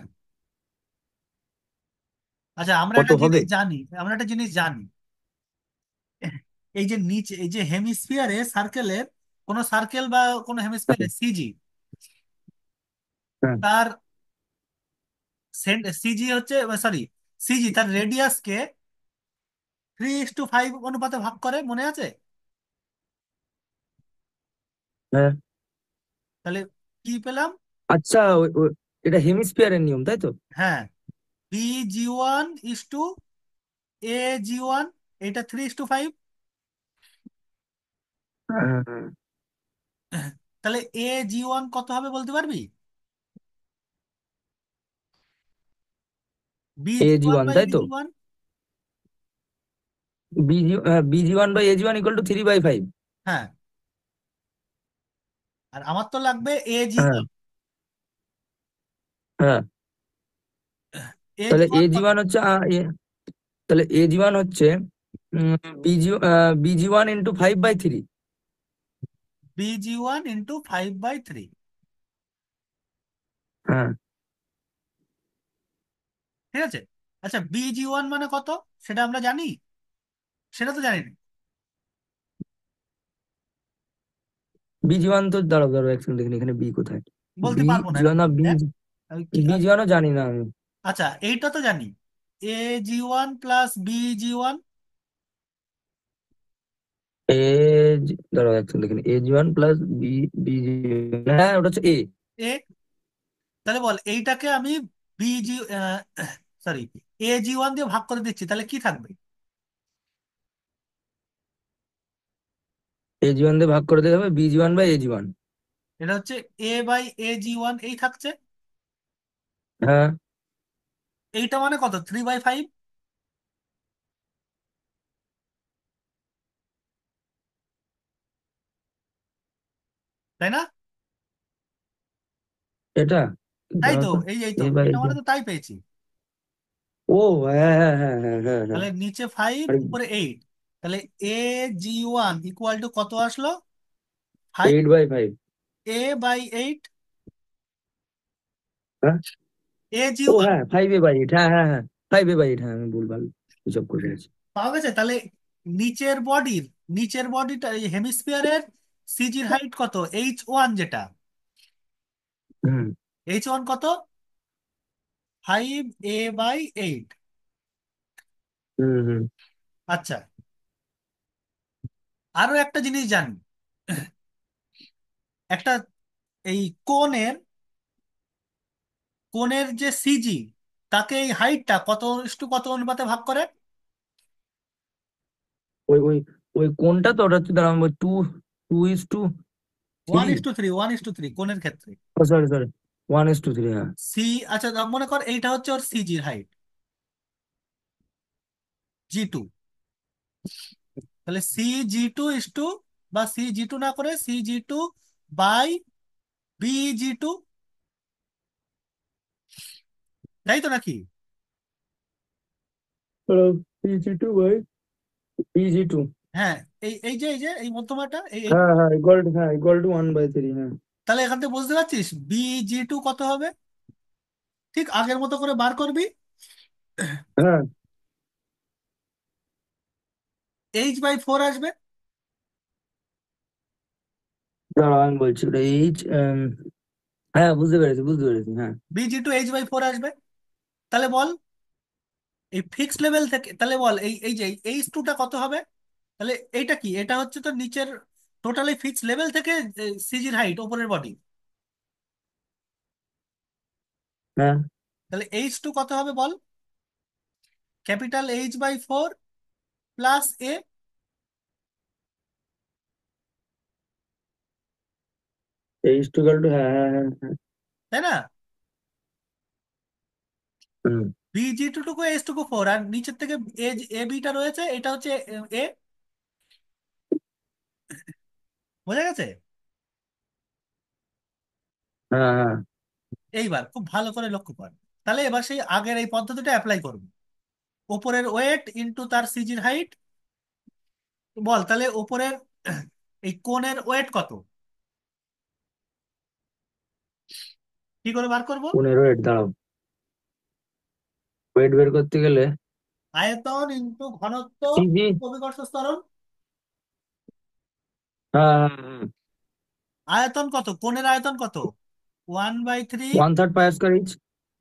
আচ্ছা, কত হবে? আমরা একটা জিনিস জানি, এই যে নিচে, এই যে হেমিস্ফিয়ারে সার্কেলের, কোন সার্কেল বা কোন হ্যাঁ, হেমিস্ফিয়ারে সিজি, হ্যাঁ, তার সিজি হচ্ছে, সরি, সিজি তার রেডিয়াসকে 3:5 অনুপাতে ভাগ করে, মনে আছে? হ্যাঁ। তাহলে কি পেলাম? আচ্ছা, এটা হেমিস্ফিয়ারের নিয়ম, তাই তো? হ্যাঁ, B G1 = A G1, এটা 3:5। হ্যাঁ, তাহলে A G1 কত হবে বলতে পারবি? B A G G one one, by তাই এ তো? G one BG one by AG one equal to 3/5। হ্যাঁ, আর আমার তো লাগবে এ জি হ্যাঁ, ওয়ান হ্যাঁ। এ জি তাহলে এ ওয়ান জি ওয়ান হচ্ছে তাহলে এ জি ওয়ান হচ্ছে busy BG one into 5/3। BG1 × 5/3। হ্যাঁ, ঠিক আছে। আচ্ছা, BG1 মানে কত সেটা আমরা জানি? সেটা তো জানি না। বি জি ওয়ান তো, দাঁড়াও দাঁড়াও এক সেকেন্ড, দেখেন এখানে বি কোথায়। বলতে বি পারবো না, জি এটা না, বলতে দেখ। আমি বি জি ওয়ানও জানি না আমি। আচ্ছা, এইটা তো জানি, A G1 plus B G1। এ দাঁড়াও এক সেকেন্ড, দেখেন A G1 plus B G one, হ্যাঁ ওটা হচ্ছে এ। এ, তাহলে বল এইটাকে আমি বিজি সরি A G1 দিয়ে ভাগ করে দিচ্ছি, তাহলে কি থাকবে? A G1 দিয়ে ভাগ করে দিতে হবে, B G1/A G1। এটা হচ্ছে A/A G1 এই থাকছে। হ্যাঁ। এইটা মানে কত, 3/5, তাই না? এটা তাই দাঁড়াও তো, তো, এই তো, A/A। এটা মানে তো তাই পেয়েছি। ও হ্যাঁ হ্যাঁ হ্যাঁ হ্যাঁ হ্যাঁ হ্যাঁ। তাহলে নিচে 5 আরে উপরে 8, তাহলে A G1 ইকুয়াল টু কত আসলো? 5 8/5। A/8, হ্যাঁ। ও A G1 হ্যাঁ, 5/8, হ্যাঁ হ্যাঁ হ্যাঁ, 5/8, হ্যাঁ আমি ভুলভাল হিসাব করে ফেলেছি। পাওয়া গেছে। তাহলে নিচের বডির, নিচের বডিটা হেমিস্ফিয়ারের সিজির হাইট কত, H1 যেটা, হুম H1 কত? 5A/8। হুম হুম। আচ্ছা, আরো একটা জিনিস জানি, একটা এই কোণের, কোণের যে সিজি, তাকে এই হাইটটা কত ইস্টু কত অনুপাতে ভাগ করে? ওই ওই ওই কোনটা তো, ওটা হচ্ছে, দাঁড়াও, ওই 2:3। 1:3, 1:3 কোণের ক্ষেত্রে। ও সরি সরি, 1:3, হ্যাঁ। সি, আচ্ছা মনে কর এইটা হচ্ছে ওর সিজির হাইট, G2। তাহলে C G2 বা C G2 না করে C G2/B G2, তাই তো নাকি? PG2. হ্যাঁ, এই যে এই মধ্যমাটা এই হ্যাঁ হ্যাঁ, ইকুয়াল টু 1/3, হ্যাঁ। তাহলে এখান থেকে বুঝতে পারছিস B G2 কত হবে? ঠিক আগের মতো করে বার করবি, হ্যাঁ, H/4 আসবে। দাঁড়াও আমি বলছি, ওটা হ্যাঁ বুঝতে পেরেছি বুঝতে পেরেছি, হ্যাঁ। B G2 H/4 আসবে। তাহলে বল এই ফিক্সড লেভেল থেকে, তাহলে বল এই যে H2টা কত হবে? তাহলে এইটা কি, এটা হচ্ছে তো নিচের টোটালি ফিক্সড লেভেল থেকে সিজির হাইট ওপরের বডি। হ্যাঁ, তাহলে H2 কত হবে বল? Capital H/4 plus A, H2 হ্যাঁ হ্যাঁ হ্যাঁ হ্যাঁ। তাই না? হুম। B G2 H2 4, আর নিচের থেকে A B টা রয়েছে, এটা হচ্ছে A। বোঝা গেছে? হ্যাঁ হ্যাঁ। এইবার খুব ভালো করে লক্ষ্য কর, তাহলে এবার সেই আগের এই পদ্ধতিটা অ্যাপ্লাই করবো। ওপরের ওয়েট ইনটু তার সিজির হাইট। বল তাহলে ওপরের এই কোণের ওয়েট কত, কি করে বার করব? 15, দাঁড়াও, ওয়েট বের করতে গেলে আয়তন ইনটু ঘনত্ব সিজি। অভিকর্ষ ত্বরণ। হ্যাঁ হ্যাঁ হ্যাঁ। আয়তন কত, কোণের আয়তন কত? 1/3 1/3 পাই স্কয়ার এইচ।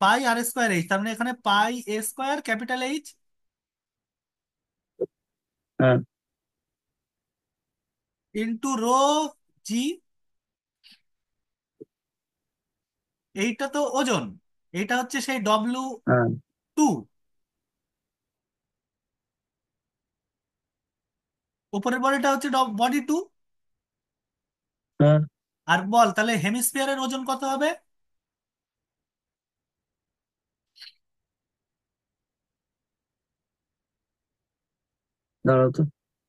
πr²h, তার মানে এখানে πa² ক্যাপিটাল H হ্যাঁ ইন্টু ρ g। এইটা তো ওজন, এইটা হচ্ছে সেই W2। হ্যাঁ উপরের বডিটা হচ্ছে বডি 2। হ্যাঁ। আর বল তাহলে হেমিস্ফিয়ারের ওজন কত হবে? দাঁড়াও তো,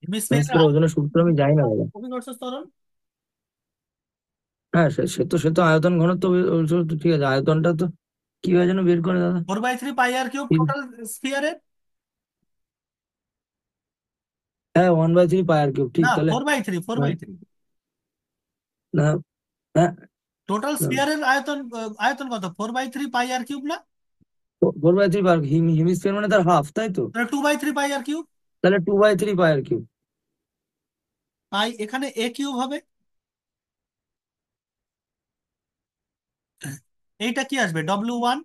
হেমিস্ফিয়ারের হেমিস্ফিয়ার ওজনের সূত্র আমি জানি না দাদা। অভিকর্ষ ত্বরণ। হ্যাঁ, সে তো আয়তন ঘনত্ব, ঠিক আছে, আয়তনটা তো কিভাবে যেন বের করে দাদা। 4/3 πr³ টোটাল স্ফিয়ারের। হ্যাঁ, 1/3 πr³ ঠিক, না, তাহলে 4/3, ফোর হ্যাঁ, বাই থ্রি না, হ্যাঁ, টোটাল স্ফিয়ারের আয়তন, আয়তন কত, 4/3 πr³ না? 4/3 হিমিস্ফিয়ার মানে তার হাফ, তাই তো? তাহলে 2/3 πr³। তাহলে 2/3 πr³। পাই এখানে A³ হবে। এইটা কি আসবে, W1।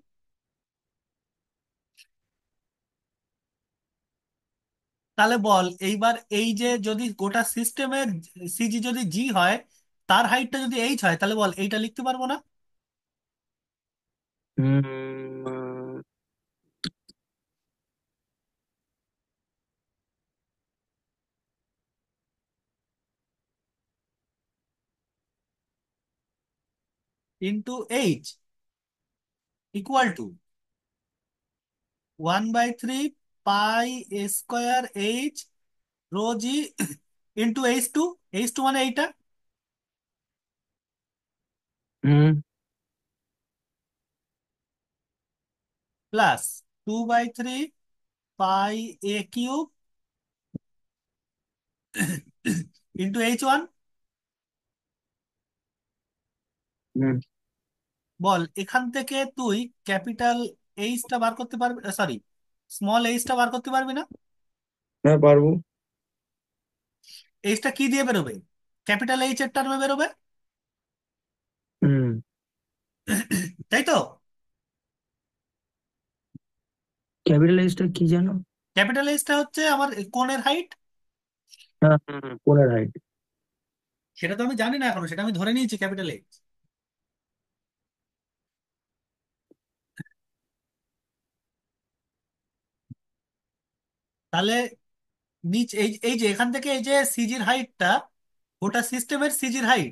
তাহলে বল এইবার, এই যে যদি গোটা সিস্টেমের সিজি যদি জি হয়, তার হাইটটা যদি এইচ হয়, তাহলে বল এইটা লিখতে পারবো না? হুম, into H equal to 1/3 pi square H rho G into H2। H2 মানে এইটা, হুম, প্লাস 2/3 পাই A³ ইন্টু H1। হুম। বল এখান থেকে তুই ক্যাপিটাল এইচটা বার করতে পারবি, সরি, স্মল এইচটা বার করতে পারবি না? হ্যাঁ, পারবো। এইচটা কি দিয়ে বেরোবে? ক্যাপিটাল এইচ এর টার্মে বেরোবে, হুম। তাই তো? ক্যাপিটাল এসটা কি জানো? ক্যাপিটাল এইচটা হচ্ছে আমার কোণের হাইট। হ্যাঁ, কোণের হাইট। সেটা তো আমি জানি না এখনো, সেটা আমি ধরে নিয়েছি ক্যাপিটাল এইচ। তাহলে নিচ এই এই যে এখান থেকে এই যে সিজির হাইটটা, গোটা সিস্টেমের সিজির হাইট,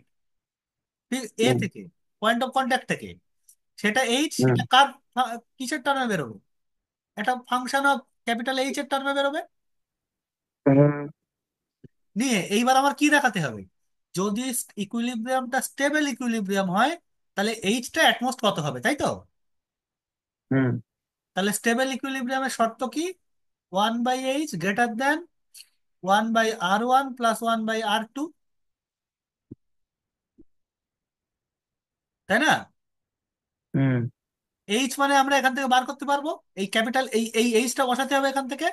ঠিক এ হুম, থেকে, পয়েন্ট অফ কন্ট্যাক্ট থেকে, সেটা এইচ, হুম, সেটা কার কিসের টার্মে বেরোবে? একটা ফাংশন অফ ক্যাপিটাল এইচ এর টার্মে বেরোবে। হুম, নিয়ে এইবার আমার কি দেখাতে হবে? যদি ইকুইলিব্রিয়ামটা স্টেবল ইকুইলিব্রিয়াম হয়, তাহলে এইচটা অ্যাটমোস্ট কত হবে, তাই তো? হুম। তাহলে স্টেবল ইকুইলিব্রিয়ামের শর্ত কি? 1/h greater than 1/r1 plus 1/r2, তাই না? হুম। এইচ মানে আমরা এখান থেকে বার করতে পারবো, এই ক্যাপিটাল এই এই এইচটা বসাতে হবে এখান থেকে।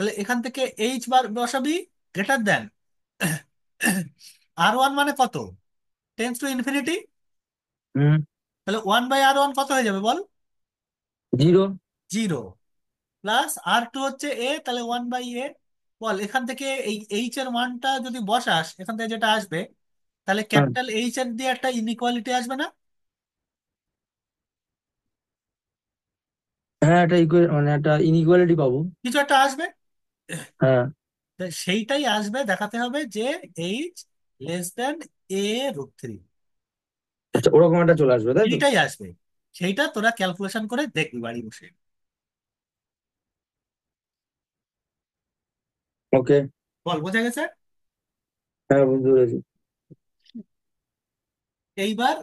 তাহলে এখান থেকে এইচ বার বসাবি, গ্রেটার দেন R1 মানে কত, টেন্স টু ইনফিনিটি। হুম। তাহলে 1/r1 কত হয়ে যাবে বল? 0। 0। প্লাস R2 হচ্ছে এ, তাহলে 1/a। বল এখান থেকে এই এইচ এর মানটা যদি বসাস, এখান থেকে যেটা আসবে, তাহলে হ্যাঁ, ক্যাপিটাল এইচ এর দিয়ে একটা ইনইকুয়ালিটি আসবে না? হ্যাঁ, একটা মানে একটা ইনইকুয়ালিটি পাবো। কিছু একটা আসবে। হ্যাঁ। তা সেইটাই আসবে, দেখাতে হবে যে এইচ লেস দেন A√3। আচ্ছা, ওরকম একটা চলে আসবে, তাই তো? এইটাই আসবে, সেইটা তোরা ক্যালকুলেশন করে দেখবি বাড়ি বসে। ওকে। বল বোঝা গেছে? হ্যাঁ, বুঝতে পেরেছি। এইবার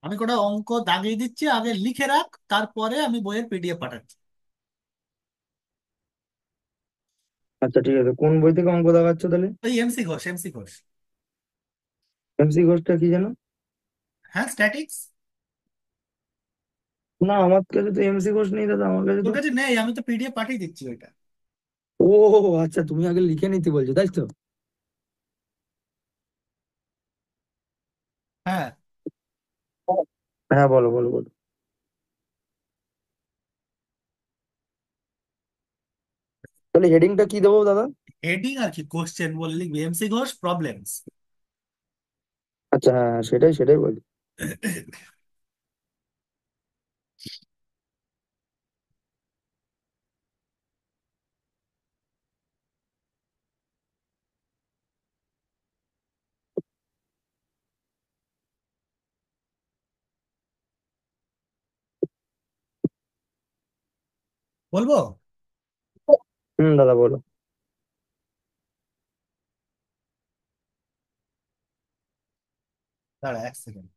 আমি কোনো অঙ্ক দাগিয়ে দিচ্ছি, আগে লিখে রাখ, তারপরে আমি বইয়ের পিডিএফ পাঠাচ্ছি। আচ্ছা, ঠিক আছে। কোন বই থেকে অঙ্ক দেখাচ্ছ তাহলে? ওই MC Ghosh, MC Ghosh. MC ঘোষটা কি জানো? হ্যাঁ, স্ট্যাটিক্স। না, আমার কাছে তো এমসি ঘোষ নেই দাদা, আমার কাছে তোর তো। কাছে নেই? আমি তো পিডিএফ পাঠিয়ে দিচ্ছি ওইটা। ও, আচ্ছা, তুমি আগে লিখে নিতে বলছো, তাই তো? হ্যাঁ। হ্যাঁ, বলো, বলো, বলো। তাহলে হেডিংটা কি দেবো দাদা? হেডিং আর কি, কোশ্চেন বলে লিখবি এমসি ঘোষ প্রবলেমস। আচ্ছা, হ্যাঁ, হ্যাঁ, সেটাই সেটাই বলি। বলবো? হুম, দাদা, বলো। দাঁড়া 1 সেকেন্ড।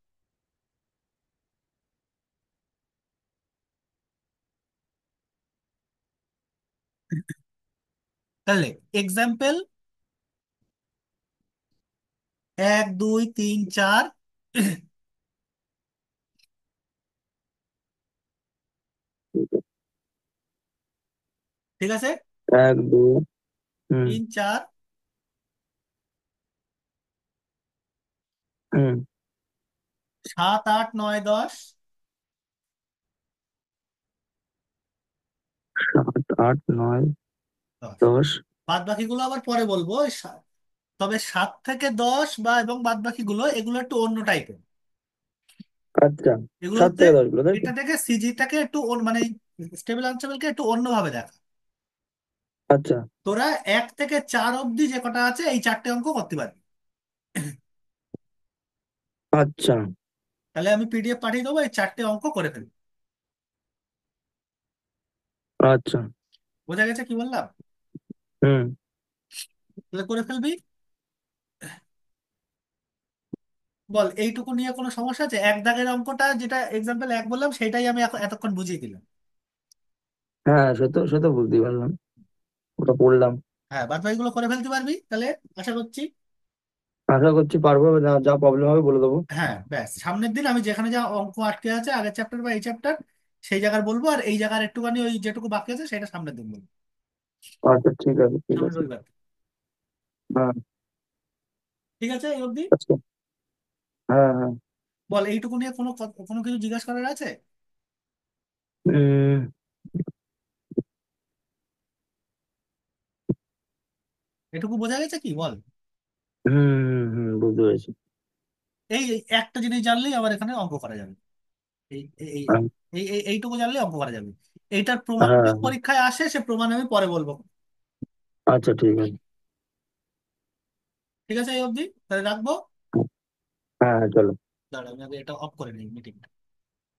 তাহলে এক্সাম্পল 1 2 3 4, ঠিক আছে? 1 2। হুম, 3 4, হুম, 7, 8, 9, 10, 7, 8, 9, 10। 10। বাদ বাকিগুলো আবার পরে বলবো তবে 7 থেকে 10 বা এবং বাদ বাকিগুলো এগুলো একটু অন্য টাইপের। আচ্ছা, এগুলো 7 হচ্ছে থেকে 10 গুলো, তাই তো? এটা থেকে সিজিটাকে একটু মানে স্টেবল আনস্টেবলকে একটু অন্যভাবে দেখা। আচ্ছা, তোরা 1 থেকে 4 অব্দি যে কটা আছে এই 4টে অঙ্ক করতে পারবি। আচ্ছা, তাহলে আমি পিডিএফ পাঠিয়ে দেবো, এই 4টে অঙ্ক করে ফেলবি। আচ্ছা। বোঝা গেছে কি বললাম? হুম। তাহলে করে ফেলবি। বল এইটুকু নিয়ে কোনো সমস্যা আছে? 1 দাগের অঙ্কটা যেটা এক্সাম্পল 1 বললাম সেটাই আমি এতক্ষণ বুঝিয়ে দিলাম। হ্যাঁ, সে তো বুঝতেই পারলাম, ওটা পড়লাম। হ্যাঁ, বাদ বাকিগুলো করে ফেলতে পারবি তাহলে, আশা করছি। আশা করছি পারবো, যা যা প্রবলেম হবে বলে দেবো। হ্যাঁ ব্যাস, সামনের দিন আমি যেখানে যা অঙ্ক আটকে আছে আগের চ্যাপ্টার বা এই চ্যাপ্টার সেই জায়গার বলবো, আর এই জায়গার একটুখানি ওই যেটুকু বাকি আছে সেটা সামনের দিন বলবো। আচ্ছা, ঠিক আছে, ঠিক সামনের আছে। রবিবার। হ্যাঁ। ঠিক আছে এই অবধি। আচ্ছা। হ্যাঁ, হ্যাঁ। বল এইটুকু নিয়ে কোনো কিছু জিজ্ঞাসা করার আছে? উম, এটুকু বোঝা গেছে কি বল? হুম, হুম, হুম, বুঝতে পেরেছি। এই একটা জিনিস জানলেই আবার এখানে অঙ্ক করা যাবে। এই এই এই হ্যাঁ, এইটুকু জানলে অঙ্ক করা যাবে। এইটার প্রমাণ হ্যাঁ, যদি হ্যাঁ। পরীক্ষায় আসে সে প্রমাণ আমি পরে বলবো। আচ্ছা, ঠিক আছে। ঠিক আছে এই অবধি তাহলে রাখবো। হ্যাঁ, হ্যাঁ, চলো। দাঁড়া আমি আগে এটা অফ করে নিই মিটিং।